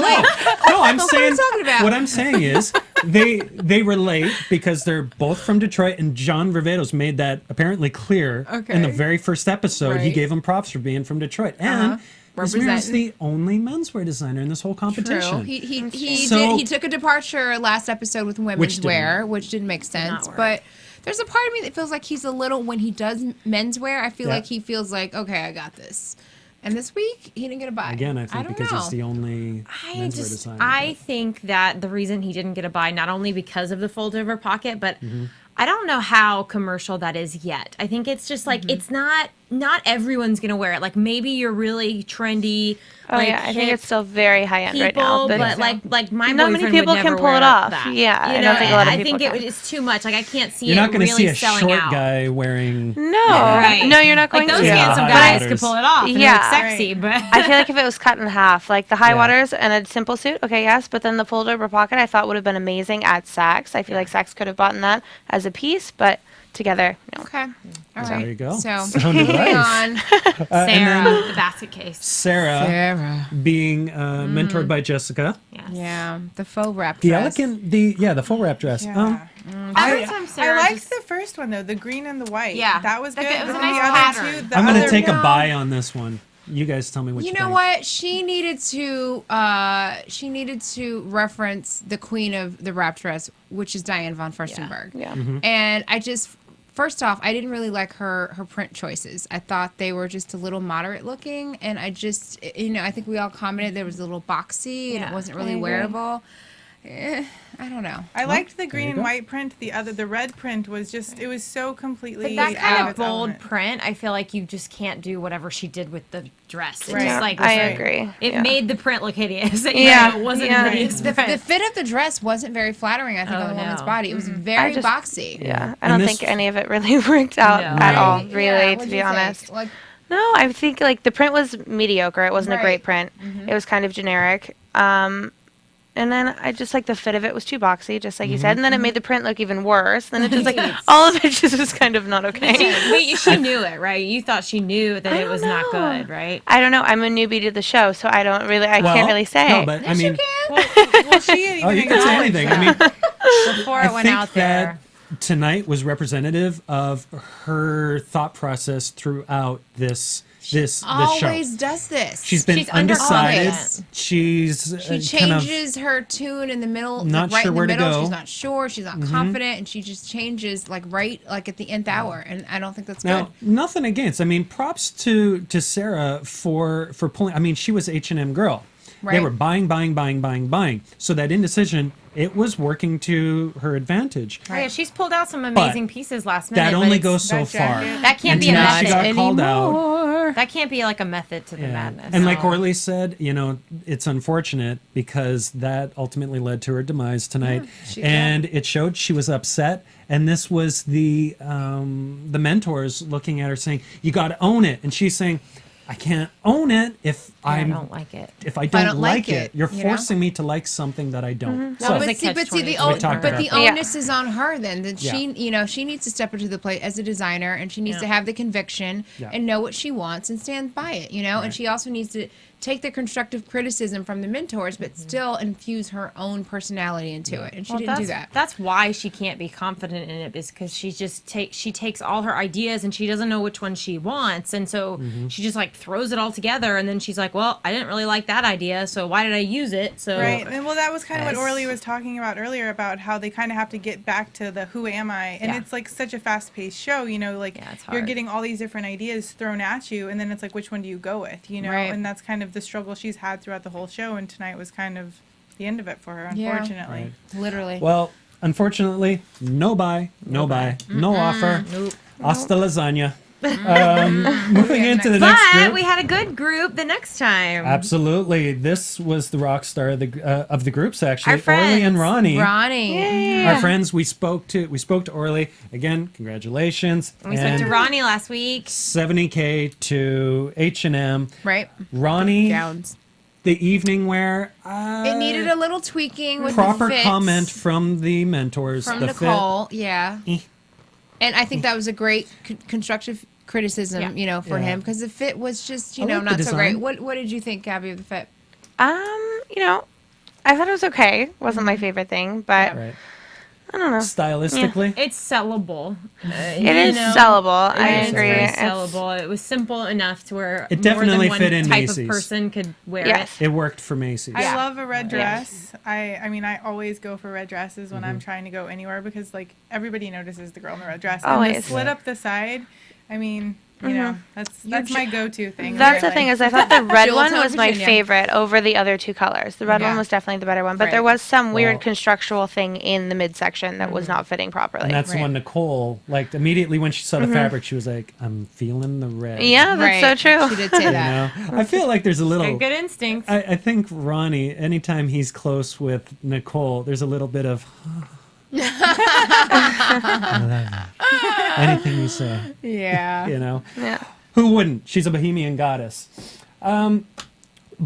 No, I'm What saying are you talking about? what I'm saying is they relate because they're both from Detroit, and John Varvatos made that apparently clear in the Okay. very first episode. He Right. gave him props for being from Detroit, and Nismiro's Representing. the only menswear designer in this whole competition. True. He So- did. He took a departure last episode with women's didn't wear, work. which didn't make sense. work. But there's a part of me that feels like he's a little when he does menswear. I feel Yeah. like he feels like, okay, I got this. And this week he didn't get a buy. Again, I think don't because know. he's the only menswear designer. I think that the reason he didn't get a buy, not only because of the fold over pocket, but I don't know how commercial that is yet. I think it's just like, it's not not everyone's gonna wear it. Like maybe you're really trendy. Oh like, yeah, I think hip it's still very high end right now. people, but like my not many boyfriend people would can never pull it wear off. that. Yeah, you I know, don't think a lot of I people think can. it's too much. Like I can't see You're it not going to really see a selling short out. guy wearing. No, Right. no, you're not going Like those to. handsome high guys waters. could pull it off and Yeah. look sexy, but I feel like if it was cut in half, like the high Yeah. waters and a simple suit, okay, yes, but then the fold over pocket I thought would have been amazing at Saks. I feel like Saks could have bought that as a piece, but together, no. Okay. All There right. you go. So Sounded moving nice. on. And Sarah, then the basket case. Sarah, being mentored by Jessica. Yes. Yeah, the faux wrap The dress. the full wrap dress. Yeah. Every time I Sarah liked just- the first one though, the green and the white. Yeah. That was good. It was a But nice the other pattern. two, the I'm gonna other- take a buy on this one. You guys tell me what you You think. know what? She needed to reference the queen of the wrap dress, which is Diona Vaughan Furstenberg. Yeah. And I just, first off, I didn't really like her print choices. I thought they were just a little moderate looking, and I just, I think we all commented there was a little boxy and Yeah, it wasn't I really agree. wearable. I don't know. I liked the you green and go. white print. The red print was just, it was so completely But that out kind of its bold element. print, I feel like you just can't do whatever she did with the dress. It Right. just like I was agree. It Yeah. made the print look hideous. Yeah. It wasn't Yeah. hideous The print. fit of the dress wasn't very flattering, I think, Oh, on the woman's no. body. It was very just- boxy. Yeah, I And don't this- think any of it really worked out No. at all, Right? really, Yeah, to what'd be you think? honest. Like, No, I think like the print was mediocre. It wasn't a Right. great print. It was kind of generic. And then I just like the fit of it was too boxy, just like you said. And then it made the print look even worse. Then it just like all of it just was kind of not okay. She knew it, right? You thought she knew that I it don't was not know. good, right? I don't know. I'm a newbie to the show, so I don't really. I can't really say. No, but I mean, Well, she oh, you can say anything. I mean, Before I it went think out there. that tonight was representative of her thought process throughout this show. always does this. She's been She's undecided. underconfident. She's She kind of changes her tune in the middle, not right sure in the where to middle. go. She's not sure. She's not confident, and she just changes like at the nth hour. And I don't think that's now good. nothing against. I mean, props to Sarah for pulling. I mean, she was H&M girl. They Right. were buying. So that indecision, it was working to her advantage. Oh, yeah, she's pulled out some amazing pieces last minute. That but only it's- goes so that far. jacket. That can't And be a tonight she method. got called out. That can't be like a method to the Yeah. madness. And like Orly said, it's unfortunate because that ultimately led to her demise tonight. And it showed she was upset. And this was the mentors looking at her saying, "You got to own it." And she's saying, "I can't own it if I don't like it. if I don't like it. it, You're you know? forcing me to like something that I don't." That was But a see, the catch-22. We talked about that. onus is on her then. That Yeah. she needs to step into the plate as a designer, and she needs to have the conviction Yeah. and know what she wants and stand by it. And she also needs to take the constructive criticism from the mentors, but still infuse her own personality into it. And she didn't do that. That's why she can't be confident in it, is because she takes all her ideas and she doesn't know which one she wants, and so she just like throws it all together, and then she's like, "Well, I didn't really like that idea, so why did I use it?" So Right. And well, that was kind of what Yes. Orly was talking about earlier about how they kind of have to get back to the who am I? And Yeah. it's like such a fast paced show, like Yeah, it's you're hard. getting all these different ideas thrown at you. And then it's like, which one do you go with, Right. And that's kind of the struggle she's had throughout the whole show. And tonight was kind of the end of it for her, Yeah. unfortunately. Literally. Well, unfortunately, no buy, no offer. Nope. Hasta lasagna. Moving into the But next group. we had a good group the next time. Absolutely, this was the rock star of the groups. Actually, Our friends. Orly and Ronnie. Ronnie. Our friends. We spoke to Orly again. Congratulations. We spoke to Ronnie last week. 70K to H&M. Right. Ronnie, Gowns. the evening wear. It needed a little tweaking with proper the fits comment from the mentors. from the Nicole. Yeah. Eh. And I think that was a great constructive criticism, for Yeah. him, because the fit was just, I like the not so great. design. What did you think, Gabby, of the fit? I thought it was okay. Wasn't my favorite thing, but Right. I don't know. Stylistically. It's sellable. It is sellable. I It is agree. very It's- sellable. It was simple enough to where It definitely more than fit one in type Macy's. of person could wear Yes. it. It worked for Macy's. I love a red dress. I mean, I always go for red dresses when I'm Mm-hmm. trying to go anywhere because, like, everybody notices the girl in the red dress. And Always. the slit up the side, I mean, You know, that's my go-to thing. That's the thing is, I thought the red Jewel one Tone was my Virginia. favorite over the other two colors. The red Yeah. one was definitely the better one, but Right. there was some weird Well- constructual thing in the midsection that was not fitting properly. And that's the Right. one Nicole, like, immediately when she saw the fabric, she was like, I'm feeling the red. Yeah, that's so true. She did say You that. know? I feel like there's a little. Good instinct. I think Ronnie, anytime he's close with Nicole, there's a little bit of. Anything you say, Yeah. you know. Yeah. Who wouldn't? She's a bohemian goddess.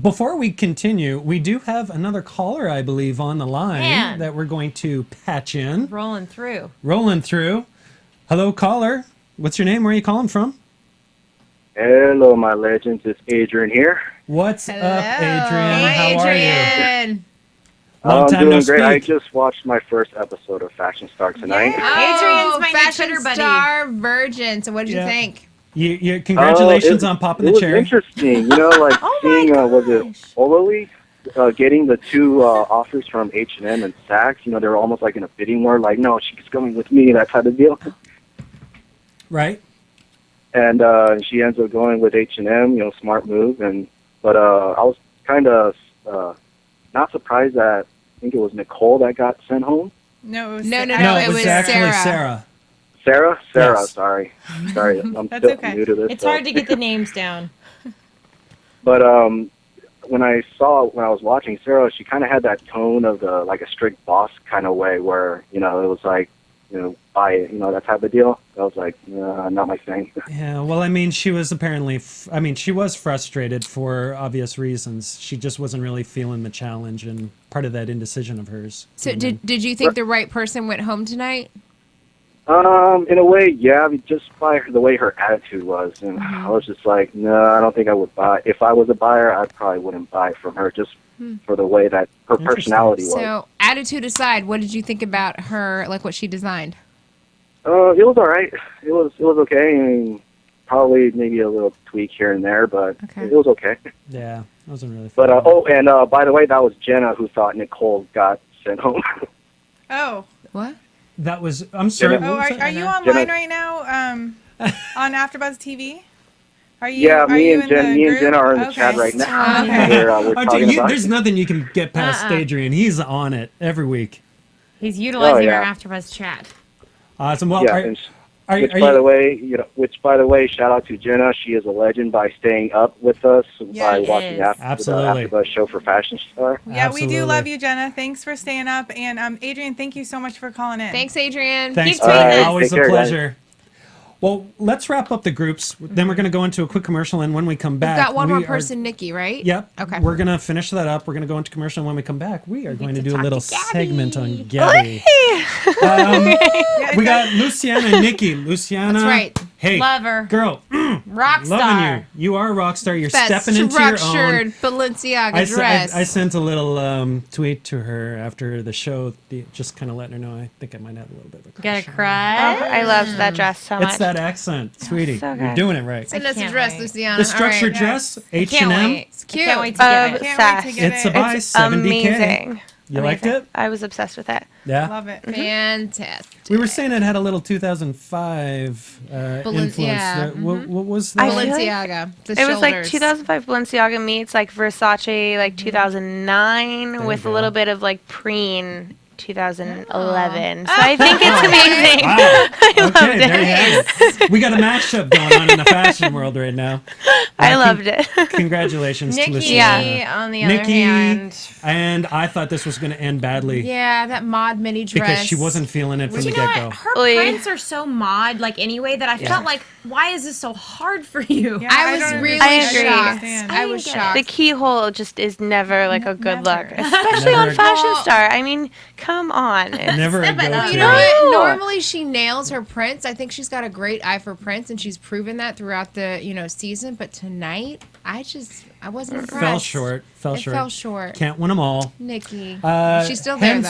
Before we continue, we do have another caller, I believe, on the line Man. that we're going to patch in. Rolling through. Rolling through. Hello, caller. What's your name? Where are you calling from? Hello, my legends. It's Adrian here. What's Hello. up, Adrian? How are you? Adrian. Long I'm time doing no great. I speak. just watched my first episode of Fashion Star tonight. Adrian's my new Fashion Twitter buddy. Star Virgin. So what did Yeah. you think? You congratulations on popping it the was cherry. interesting. You know, like seeing was it Orly getting the two offers from H&M and Saks. You know, they were almost like in a bidding war. Like, no, she's going with me. That type of deal. Right? And she ends up going with H&M. You know, smart move. But I was kind of not surprised that I think it was Nicole that got sent home. No, it was No, No, it it was was actually Sarah. Sarah. Sarah, Yes. sorry, I'm That's still okay. new to this. It's so- hard to get the names down. But when I was watching Sarah, she kind of had that tone of the like a strict boss kind of way, where it was like buy it, that type of deal. I was like, not my thing. Yeah, well, I mean, she was apparently, she was frustrated for obvious reasons. She just wasn't really feeling the challenge and part of that indecision of hers. So did you think the right person went home tonight? In a way, yeah, just by the way her attitude was, and I was just like, no, I don't think I would buy. If I was a buyer, I probably wouldn't buy from her just for the way that her Interesting. personality was. So attitude aside, what did you think about her, like what she designed? It was all right. It was okay. I mean, probably maybe a little tweak here and there, but Okay. it was okay. Yeah, I wasn't really. But feeling it. by the way, that was Jenna who thought Nicole got sent home. Oh. What? That was. I'm sorry. Jenna- Oh, what was are that? you online Jenna- right now? On AfterBuzz TV? Are you? Yeah, are me you and in the Jenna group? are in the Okay. chat right now. Okay. We're Oh, talking dude, about. there's nothing you can get past Adrian. He's on it every week. He's utilizing yeah. our AfterBuzz chat. Awesome. Well, Yeah, are, and are, which are by you, the way, by the way, shout out to Jenna. She is a legend by staying up with us by she watching is. Absolutely. the AfterBuzz show for Fashion Star. Yeah, we do Absolutely. love you, Jenna. Thanks for staying up. And Adrian, thank you so much for calling in. Thanks, Adrian. Thanks, Keep man. tweeting us. Always Take a care, guys. pleasure. Well, let's wrap up the groups. Then we're going to go into a quick commercial, and when we come We've back, got one more we are- person, Nikki, right? Yep. Okay. We're going to finish that up. We're going to go into commercial, and when we come back, we are going to do a talk little to Gabby. segment on Gabby. We got Luciana and Nikki. Luciana. That's right. Hey, Love her. girl, Rock loving star. you. You are a rock star. You're That stepping into your structured own. Balenciaga dress. I sent a little tweet to her after the show, just kind of letting her know I think I might have a little bit of a crush. Got a on her. crush? I loved that dress so much. It's that accent, sweetie. so You're good. doing it right. Send us a can't dress, wait. Luciana. The structured All right. dress, Can't H&M. wait. It's cute. Can't wait to get it. Can't wait to get It's it. a buy, It's 70K. amazing. You liked it? I was obsessed with it. Yeah. Love it. Fantastic. We were saying it had a little 2005 influence. yeah. What was I that? feel like Balenciaga. The It was like shoulders. 2005 Balenciaga meets like Versace like 2009 There with you a little go. bit of like preen 2011. So I think it's amazing. Wow. Okay, there you have it. We got a mashup going on in the fashion world right now. I loved it. Congratulations to Nikki, Luciana. on the other Nikki, hand, and I thought this was going to end badly Yeah, that mod mini dress. because she wasn't feeling it from the you know get-go. what? Her Oy. prints are so mod, like anyway, that I felt like, why is this so hard for you? Yeah, I was don't really understand. I shocked. understand. I was didn't get it. shocked. The keyhole just is never like a good Never. look, especially Never on a- Fashion Well- Star. I mean, come on. Never a Step it up. go-to. You know what? No. Normally she nails her prints. I think she's got a great eye for prints, and she's proven that throughout the season. But tonight, I wasn't impressed. Fell short. Fell It short. fell short. Can't win them all. Nikki, she's still there though.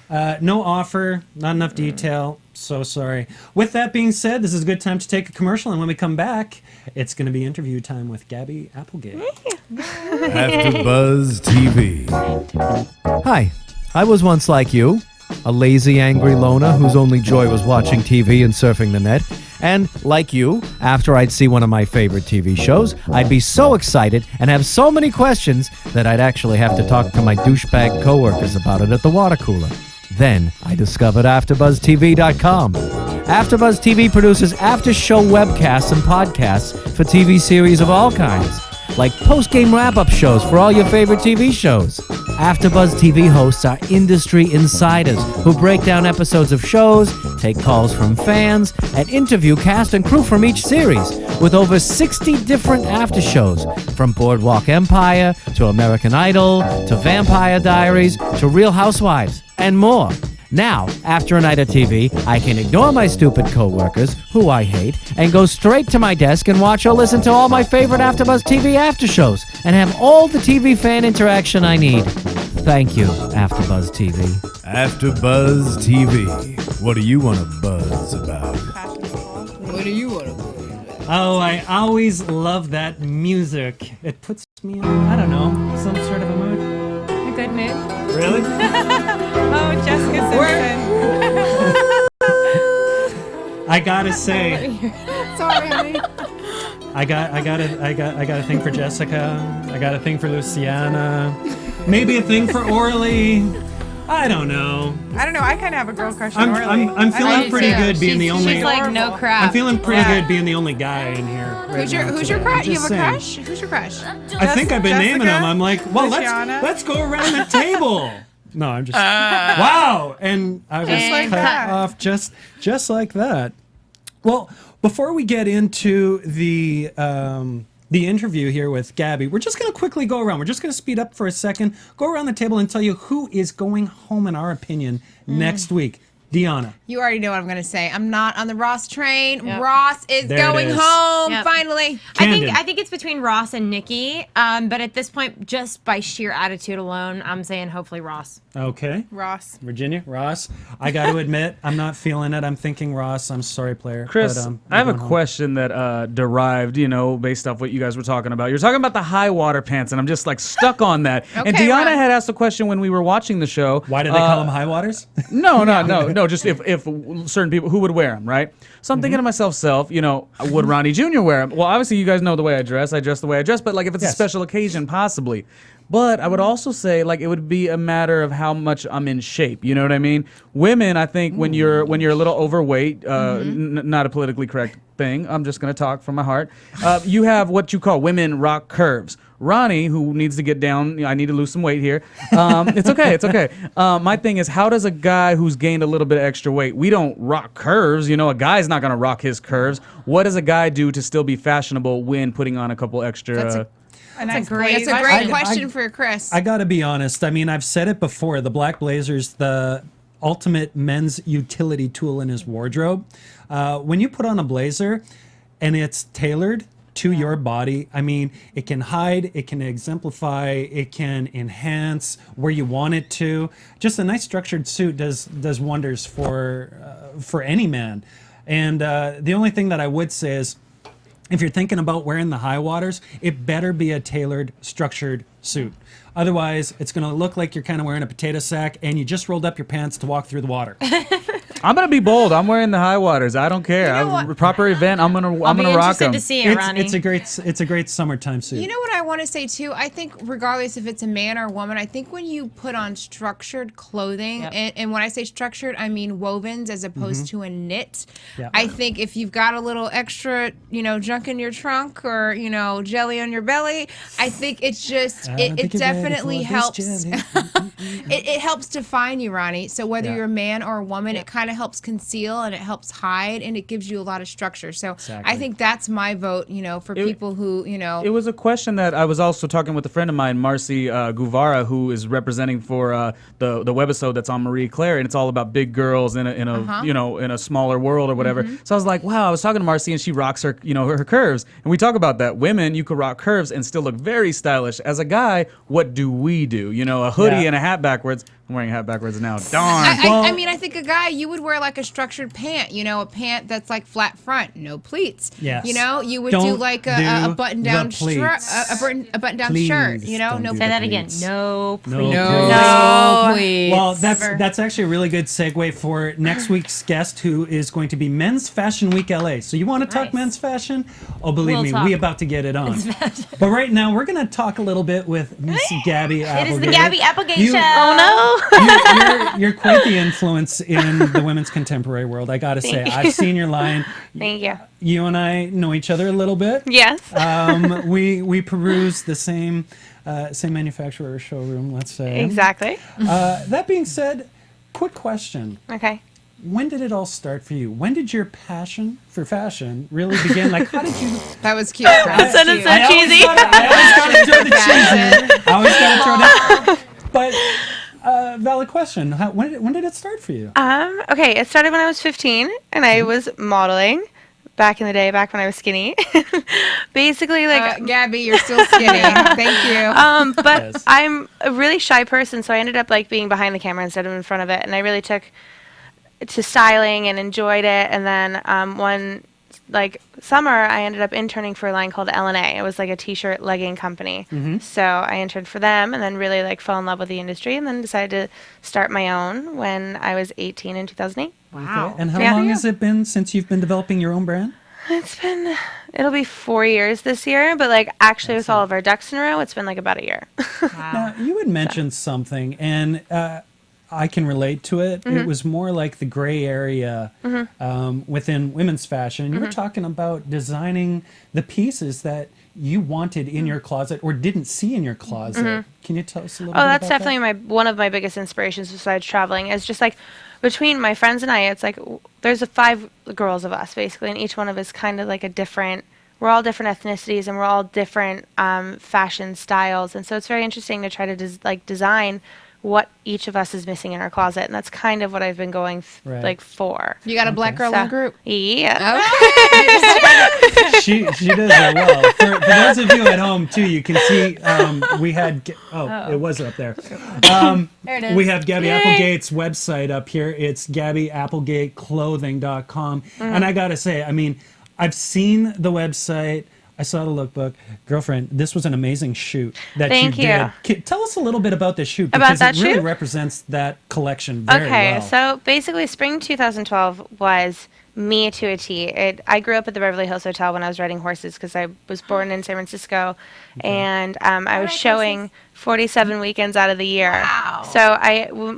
Hence, no offer, not enough detail. So sorry. With that being said, this is a good time to take a commercial, and when we come back, it's going to be interview time with Gabby Applegate. AfterBuzz TV. Hi, I was once like you, a lazy, angry loner whose only joy was watching TV and surfing the net. And like you, after I'd see one of my favorite TV shows, I'd be so excited and have so many questions that I'd actually have to talk to my douchebag coworkers about it at the water cooler. Then I discovered AfterBuzzTV.com. AfterBuzz TV produces after-show webcasts and podcasts for TV series of all kinds, like post-game wrap-up shows for all your favorite TV shows. AfterBuzz TV hosts are industry insiders who break down episodes of shows, take calls from fans, and interview cast and crew from each series, with over 60 different after shows, from Boardwalk Empire to American Idol to Vampire Diaries to Real Housewives, and more. Now, after a night of TV, I can ignore my stupid coworkers, who I hate, and go straight to my desk and watch or listen to all my favorite AfterBuzz TV after shows, and have all the TV fan interaction I need. Thank you, AfterBuzz TV. AfterBuzz TV. What do you want to buzz about? What do you want to buzz? Oh, I always love that music. It puts me in, I don't know, some sort of a mood. A good mood. Really? Oh, Jessica Simpson. I gotta say, Sorry, honey. I got a thing for Jessica. I got a thing for Luciana. Maybe a thing for Orly. I don't know. I don't know. I kind of have a girl crush on Orly. I'm feeling pretty good being the only. She's like no crap. I'm feeling pretty good being the only guy in here. Who's your crush? You have a crush? Who's your crush? I think I've been naming them. I'm like, well, Luciana? let's go around the table. No, I'm just wow, and I was like cut that. off just like that. Well, before we get into the interview here with Gabby, we're just going to quickly go around. We're just going to speed up for a second, go around the table and tell you who is going home, in our opinion, next week. Diona. You already know what I'm going to say. I'm not on the Ross train. Yep. Ross is There going it is. home, Yep. finally. Canden. I think it's between Ross and Nikki. But at this point, just by sheer attitude alone, I'm saying hopefully Ross. Okay. Ross. Virginia, Ross. I got to admit, I'm not feeling it. I'm thinking Ross. I'm sorry, player. Chris, but, I have a going home. question that derived, based off what you guys were talking about. You're talking about the high water pants, and I'm just like stuck on that. And Okay, Diona Ross. had asked a question when we were watching the show. Why do they call them high waters? No. Just if certain people who would wear them, right? So I'm thinking to myself, would Ronnie Jr. wear them? Well, obviously you guys know the way I dress. I dress the way I dress, but like if it's a Yes. special occasion, possibly. But I would also say like it would be a matter of how much I'm in shape. You know what I mean? Women, I think when you're a little overweight, not a politically correct thing. I'm just gonna talk from my heart. You have what you call women rock curves. Ronnie, who needs to get down, I need to lose some weight here. It's okay. My thing is, how does a guy who's gained a little bit of extra weight, we don't rock curves, a guy's not going to rock his curves. What does a guy do to still be fashionable when putting on a couple extra... That's A nice great- That's a blazer. great question for Chris. I got to be honest. I mean, I've said it before. The black blazer's the ultimate men's utility tool in his wardrobe. When you put on a blazer and it's tailored to your body, I mean, it can hide, it can exemplify, it can enhance where you want it to. Just a nice structured suit does wonders for any man. And the only thing that I would say is, if you're thinking about wearing the high waters, it better be a tailored, structured suit. Otherwise, it's going to look like you're kind of wearing a potato sack and you just rolled up your pants to walk through the water. I'm gonna be bold. I'm wearing the high waters. I don't care. Proper event. I'm gonna rock interested them. to see it, Ronnie. It's a great summertime suit. You know what I want to say too? I think regardless if it's a man or a woman, I think when you put on structured clothing, and when I say structured, I mean wovens as opposed to a knit. Yeah. I think if you've got a little extra, junk in your trunk or, jelly on your belly, I think it's just, it definitely helps. It helps define you, Ronnie. So whether you're a man or a woman, it kind of helps conceal and it helps hide and it gives you a lot of structure. So I think that's my vote, for people who, It was a question that I was also talking with a friend of mine, Marcy Guevara, who is representing for the webisode that's on Marie Claire, and it's all about big girls in a in a smaller world or whatever. So I was like, wow. I was talking to Marcy, and she rocks her her curves, and we talk about that. Women, you could rock curves and still look very stylish. As a guy, what do we do? A hoodie and a hat backwards. I'm wearing a hat backwards now. Darn. I mean, I think a guy, you would wear like a structured pant, you know, a pant that's like flat front, no pleats. Yes. You know, you would Don't do like a do button-down the pleats. a button-down Please shirt. You know, don't no. do Say the that again. pleats. No, No please. pleats. pleats. Well, that's actually a really good segue for next week's guest, who is going to be Men's Fashion Week LA. So you want to talk Nice. men's fashion? Oh, believe We'll me, talk. we about to get it on. But right now, we're going to talk a little bit with Miss Gabby It Applegate. is the Gabby Applegate You- show. Oh no. You're quite the influence in the women's contemporary world, I gotta say. Thank you. I've seen your line. Thank you. You and I know each other a little bit. Yes. We peruse the same manufacturer showroom, let's say. Exactly. That being said, quick question. Okay. When did it all start for you? When did your passion for fashion really begin? Like, how did you... That was cute. That Sounded cute. so cheesy. I always gotta throw the cheese in. I always gotta throw that. But valid question. When did it start for you? Okay, it started when I was 15 and I was modeling back in the day, back when I was skinny. Basically, like, Gabby, you're still skinny. Thank you. but Yes. I'm a really shy person, so I ended up like being behind the camera instead of in front of it, and I really took to styling and enjoyed it. And then one like summer, I ended up interning for a line called LNA. It was like a t-shirt legging company. So I interned for them, and then really like fell in love with the industry, and then decided to start my own when I was 18 in 2008. Wow. Okay. And how Yeah. long has it been since you've been developing your own brand? It'll be 4 years this year, but like actually with all of our ducks in a row, it's been like about a year. Now, you had mentioned something, and I can relate to it. It was more like the gray area within women's fashion. And you were talking about designing the pieces that you wanted in your closet or didn't see in your closet. Can you tell us a little bit Oh, about that's definitely one of my biggest inspirations besides traveling. Is just like between my friends and I, it's like there's 5 girls of us basically, and each one of us kind of like a different. We're all different ethnicities, and we're all different fashion styles, and so it's very interesting to try to design what each of us is missing in our closet, and that's kind of what I've been going for. You got a black girl in the group? Yeah. Okay. she does it well. For those of you at home too, you can see we had it was up there. There it is. We have Gabby Applegate's website up here. It's GabbyApplegateClothing.com, and I gotta say, I mean, I've seen the website. I saw the lookbook. Girlfriend, this was an amazing shoot that Thank you you. did. Tell us a little bit about this shoot, About because that it really shoot? represents that collection very Okay, well. so basically, spring 2012 was me to a T. I grew up at the Beverly Hills Hotel when I was riding horses because I was born in San Francisco, and I was showing 47 weekends out of the year. Wow. So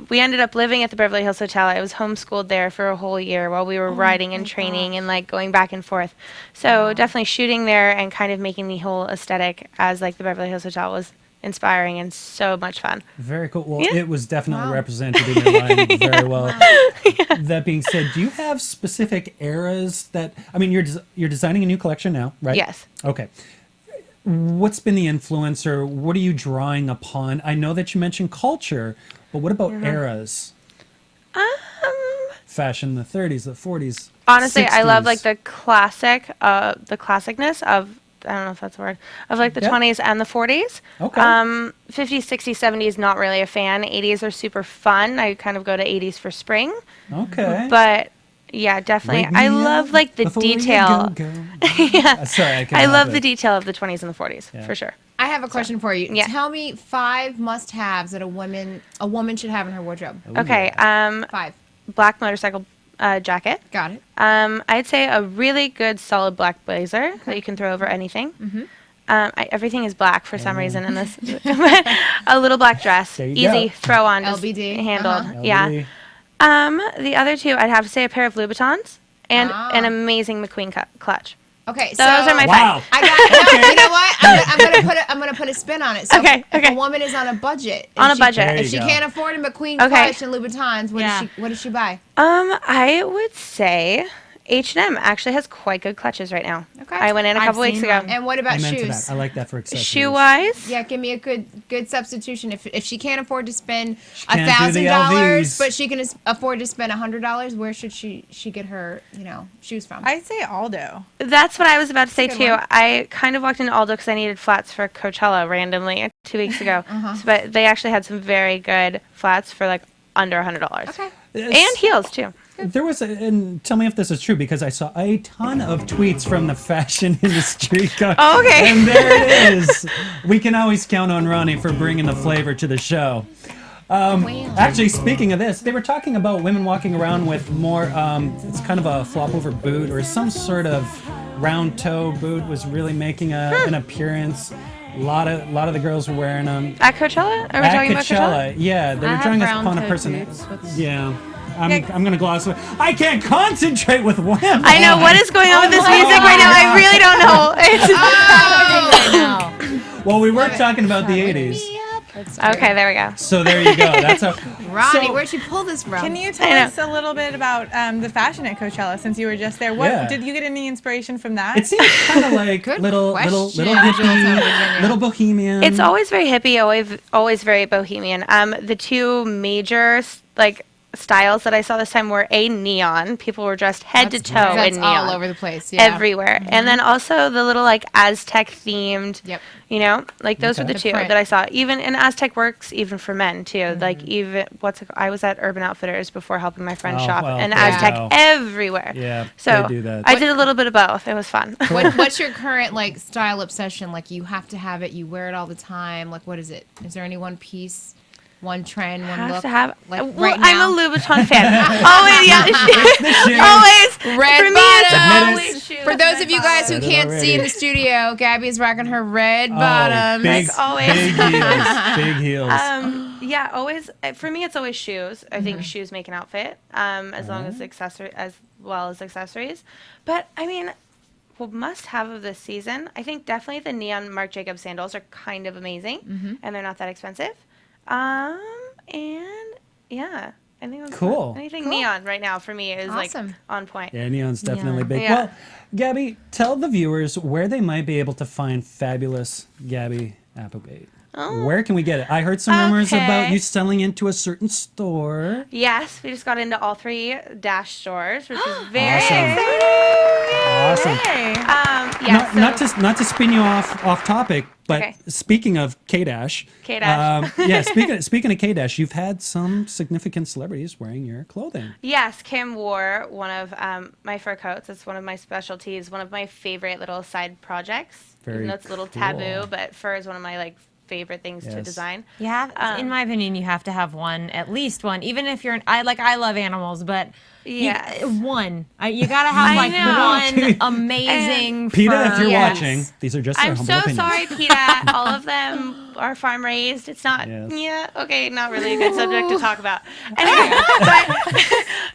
we ended up living at the Beverly Hills Hotel. I was homeschooled there for a whole year while we were riding and training and like going back and forth. So definitely shooting there and kind of making the whole aesthetic as like the Beverly Hills Hotel was inspiring and so much fun. Very cool. Well, Yeah. it was definitely represented in your line very well. That being said, do you have specific eras that, I mean, you're designing a new collection now, right? Yes. Okay. What's been the influence, or what are you drawing upon? I know that you mentioned culture, but what about eras? Fashion, the 30s, the 40s. Honestly, I love 60s. like the classicness of, I don't know if that's a word, of like the Yeah. 20s and the 40s. Okay. 50s, 60s, 70s, not really a fan. 80s are super fun. I kind of go to 80s for spring. Okay. But yeah, definitely. Wake I me love up like the before you detail. go. Yeah. Sorry, I can I love the detail of the 20s and the 40s, for sure. I have a question for you. Yeah. Tell me 5 must-haves that a woman should have in her wardrobe. Okay. 5. Black motorcycle jacket. Got it. I'd say a really good solid black blazer that you can throw over anything. Everything is black for some reason in this. A little black dress, There you easy go. throw on, just LBD. handled. Yeah. The other 2, I'd have to say a pair of Louboutins and an amazing McQueen clutch. Okay, Those are my Wow. 5. I got no, you know what? I'm gonna put a spin on it. So Okay, if okay. a woman is on a budget, On if a budget. There if you she go. can't afford a McQueen Okay. clutch and Louboutins, what does she buy? I would say H&M actually has quite good clutches right now. Okay. I went in a I've couple weeks seen ago. them. And what about Amen to shoes? that. I like that for accessories. Shoe wise, Yeah, give me a good substitution. If she can't afford to spend can't do the $1,000, LVs. but she can afford to spend $100, where should she get her shoes from? I'd say Aldo. that's what I was about to say Good too. one. I kind of walked into Aldo because I needed flats for Coachella randomly 2 weeks ago. But they actually had some very good flats for like under $100. Okay. And heels too. There was, and tell me if this is true, because I saw a ton of tweets from the fashion industry. Oh, okay. And there it is. We can always count on Ronnie for bringing the flavor to the show. Actually, speaking of this, they were talking about women walking around with more, it's kind of a flop over boot or some sort of round toe boot was really making an appearance. A lot of the girls were wearing them. At Coachella? Are we talking about Coachella? Yeah, they were drawing us upon a person. Yeah. I'm gonna gloss over. I can't concentrate with Wham. I know what is going on with this music right now. I really don't know. It's Well, we were talking about the 80s. Okay, there we go. So there you go. That's how. Ronnie, where'd you pull this from? Can you tell us a little bit about the fashion at Coachella since you were just there? Did you get any inspiration from that? It seems kind of like little hippie, little bohemian. It's always very hippie, always very bohemian. The two major styles that I saw this time were neon. People were dressed head to toe in neon. All over the place, yeah. Everywhere. And then also the little Aztec themed, those were the two that I saw. Even, and Aztec works even for men too. I was at Urban Outfitters before helping my friend shop, and Aztec everywhere. Yeah, so they do that. I did a little bit of both. It was fun. What's your current style obsession? You have to have it, you wear it all the time. What is it? Is there any one piece? One trend, one look. Right now? I'm a Louboutin fan. Always, always. Red for me, it's always shoes. For those of you guys who can't see in the studio, Gabby's rocking her red bottoms. Big, always. Big heels. Yeah, always. For me, it's always shoes. I think shoes make an outfit, as long as accessories. But I mean, must have of this season. I think definitely the neon Marc Jacobs sandals are kind of amazing, and they're not that expensive. And yeah, I think that's cool. Anything neon right now for me is on point. Yeah, neon's definitely big. Yeah. Well, Gabby, tell the viewers where they might be able to find fabulous Gabby Applegate. Oh. Where can we get it? I heard some rumors about you selling into a certain store. Yes, we just got into all 3 Dash stores, which is very awesome. Awesome. Not to spin you off topic, but speaking of K-Dash. Speaking of K-Dash, you've had some significant celebrities wearing your clothing. Yes, Kim wore one of my fur coats. It's one of my specialties, one of my favorite little side projects. Even though it's a little taboo, but fur is one of my favorite things to design. Yeah, in my opinion, you have to have one, at least one. Even if you're, I love animals, but one. You gotta have one amazing. PETA, if you're watching, these are just our humble opinions. I'm so sorry, PETA. All of them are farm raised. It's not. Not really a good subject to talk about. Anyway, but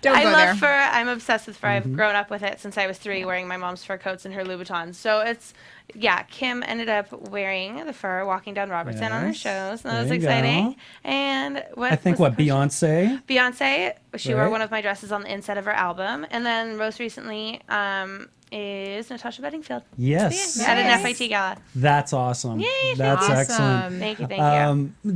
I love fur. I'm obsessed with fur. I've grown up with it since I was 3, wearing my mom's fur coats and her Louboutins. So it's. Yeah, Kim ended up wearing the fur, walking down Robertson on her shows. And that was exciting. And Beyonce? Beyonce, she wore one of my dresses on the inside of her album. And then most recently is Natasha Bedingfield. Yes. At an FIT gala. That's awesome. Yay, that's excellent. Thank you.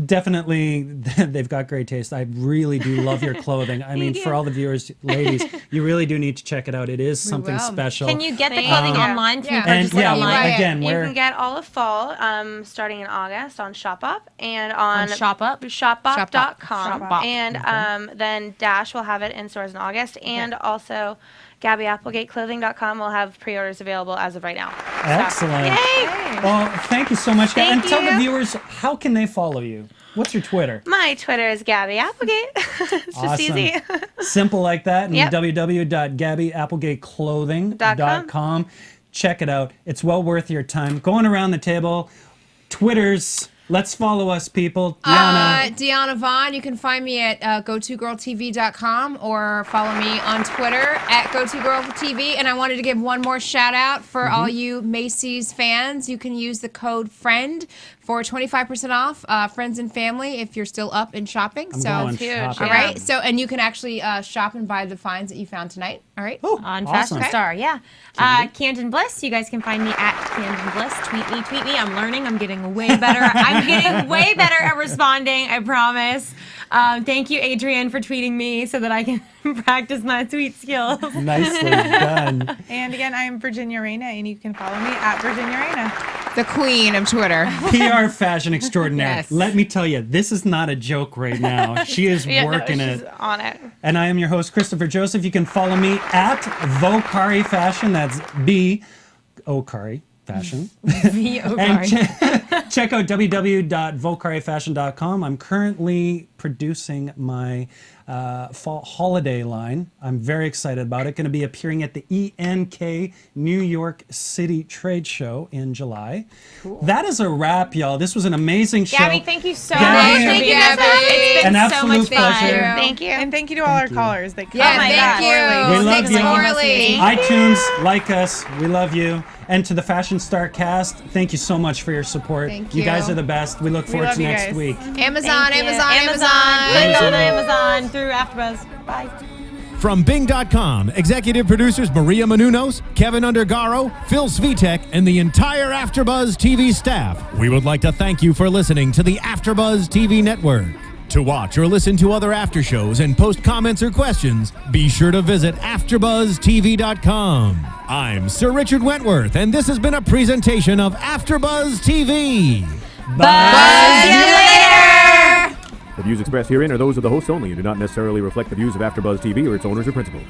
Definitely, they've got great taste. I really do love your clothing. I mean, for all the viewers, ladies, you really do need to check it out. It is something special. Can you get the clothing online? Can you purchase it online? Again, you can get all of fall starting in August on ShopUp and on ShopUp? ShopUp.com. Shop And then Dash will have it in stores in August. And also GabbyApplegateClothing.com will have pre-orders available as of right now. Excellent. Yay! Well, thank you so much. Thank and tell you. the viewers, how can they follow you? What's your Twitter? My Twitter is Gabby Applegate. It's just easy. Simple like that. And www.GabbyApplegateClothing.com. Check it out. It's well worth your time. Going around the table, Twitters. Let's follow us, people. Diona Vaughan. You can find me at GoToGirlTV.com or follow me on Twitter at GoToGirlTV. And I wanted to give one more shout out for all you Macy's fans. You can use the code FRIEND for 25% off, friends and family, if you're still up and shopping. I'm going huge. shopping. All right. So, and you can actually shop and buy the finds that you found tonight. All right. Oh, on awesome. Fashion Star, yeah. Canden Bliss, you guys can find me at Canden Bliss. Tweet me. I'm learning. I'm getting way better. I'm getting way better at responding, I promise. Thank you, Adrian, for tweeting me so that I can practice my tweet skills. Nicely done. And again, I am Virginia Reyna, and you can follow me at Virginia Reyna. The queen of Twitter. PR fashion extraordinaire. Yes. Let me tell you, this is not a joke right now. She is working she's it. on it. And I am your host, Christopher Jozeph. You can follow me at Vocari Fashion. That's B-O-Cari Fashion. And check out www.vocarifashion.com. I'm currently producing my fall holiday line. I'm very excited about it. Going to be appearing at the ENK New York City Trade Show in July. Cool. That is a wrap, y'all. This was an amazing show. Gabby, thank you so Gabby, much for thank being you, with us. It's been An so absolute much fun. pleasure. Thank you. And thank you to all our callers. That Yeah, Oh my thank God. you. We love Thanks, you. Orly. iTunes, like us. We love you. And to the Fashion Star cast, thank you so much for your support. Thank You you. guys are the best. We look forward love to you next guys. week. Amazon. Click on Amazon through AfterBuzz. Bye. From Bing.com, executive producers Maria Menounos, Kevin Undergaro, Phil Svitek, and the entire AfterBuzz TV staff, we would like to thank you for listening to the AfterBuzz TV network. To watch or listen to other after shows and post comments or questions, be sure to visit AfterBuzzTV.com. I'm Sir Richard Wentworth, and this has been a presentation of AfterBuzz TV. Buzz you later. The views expressed herein are those of the hosts only and do not necessarily reflect the views of AfterBuzz TV or its owners or principals.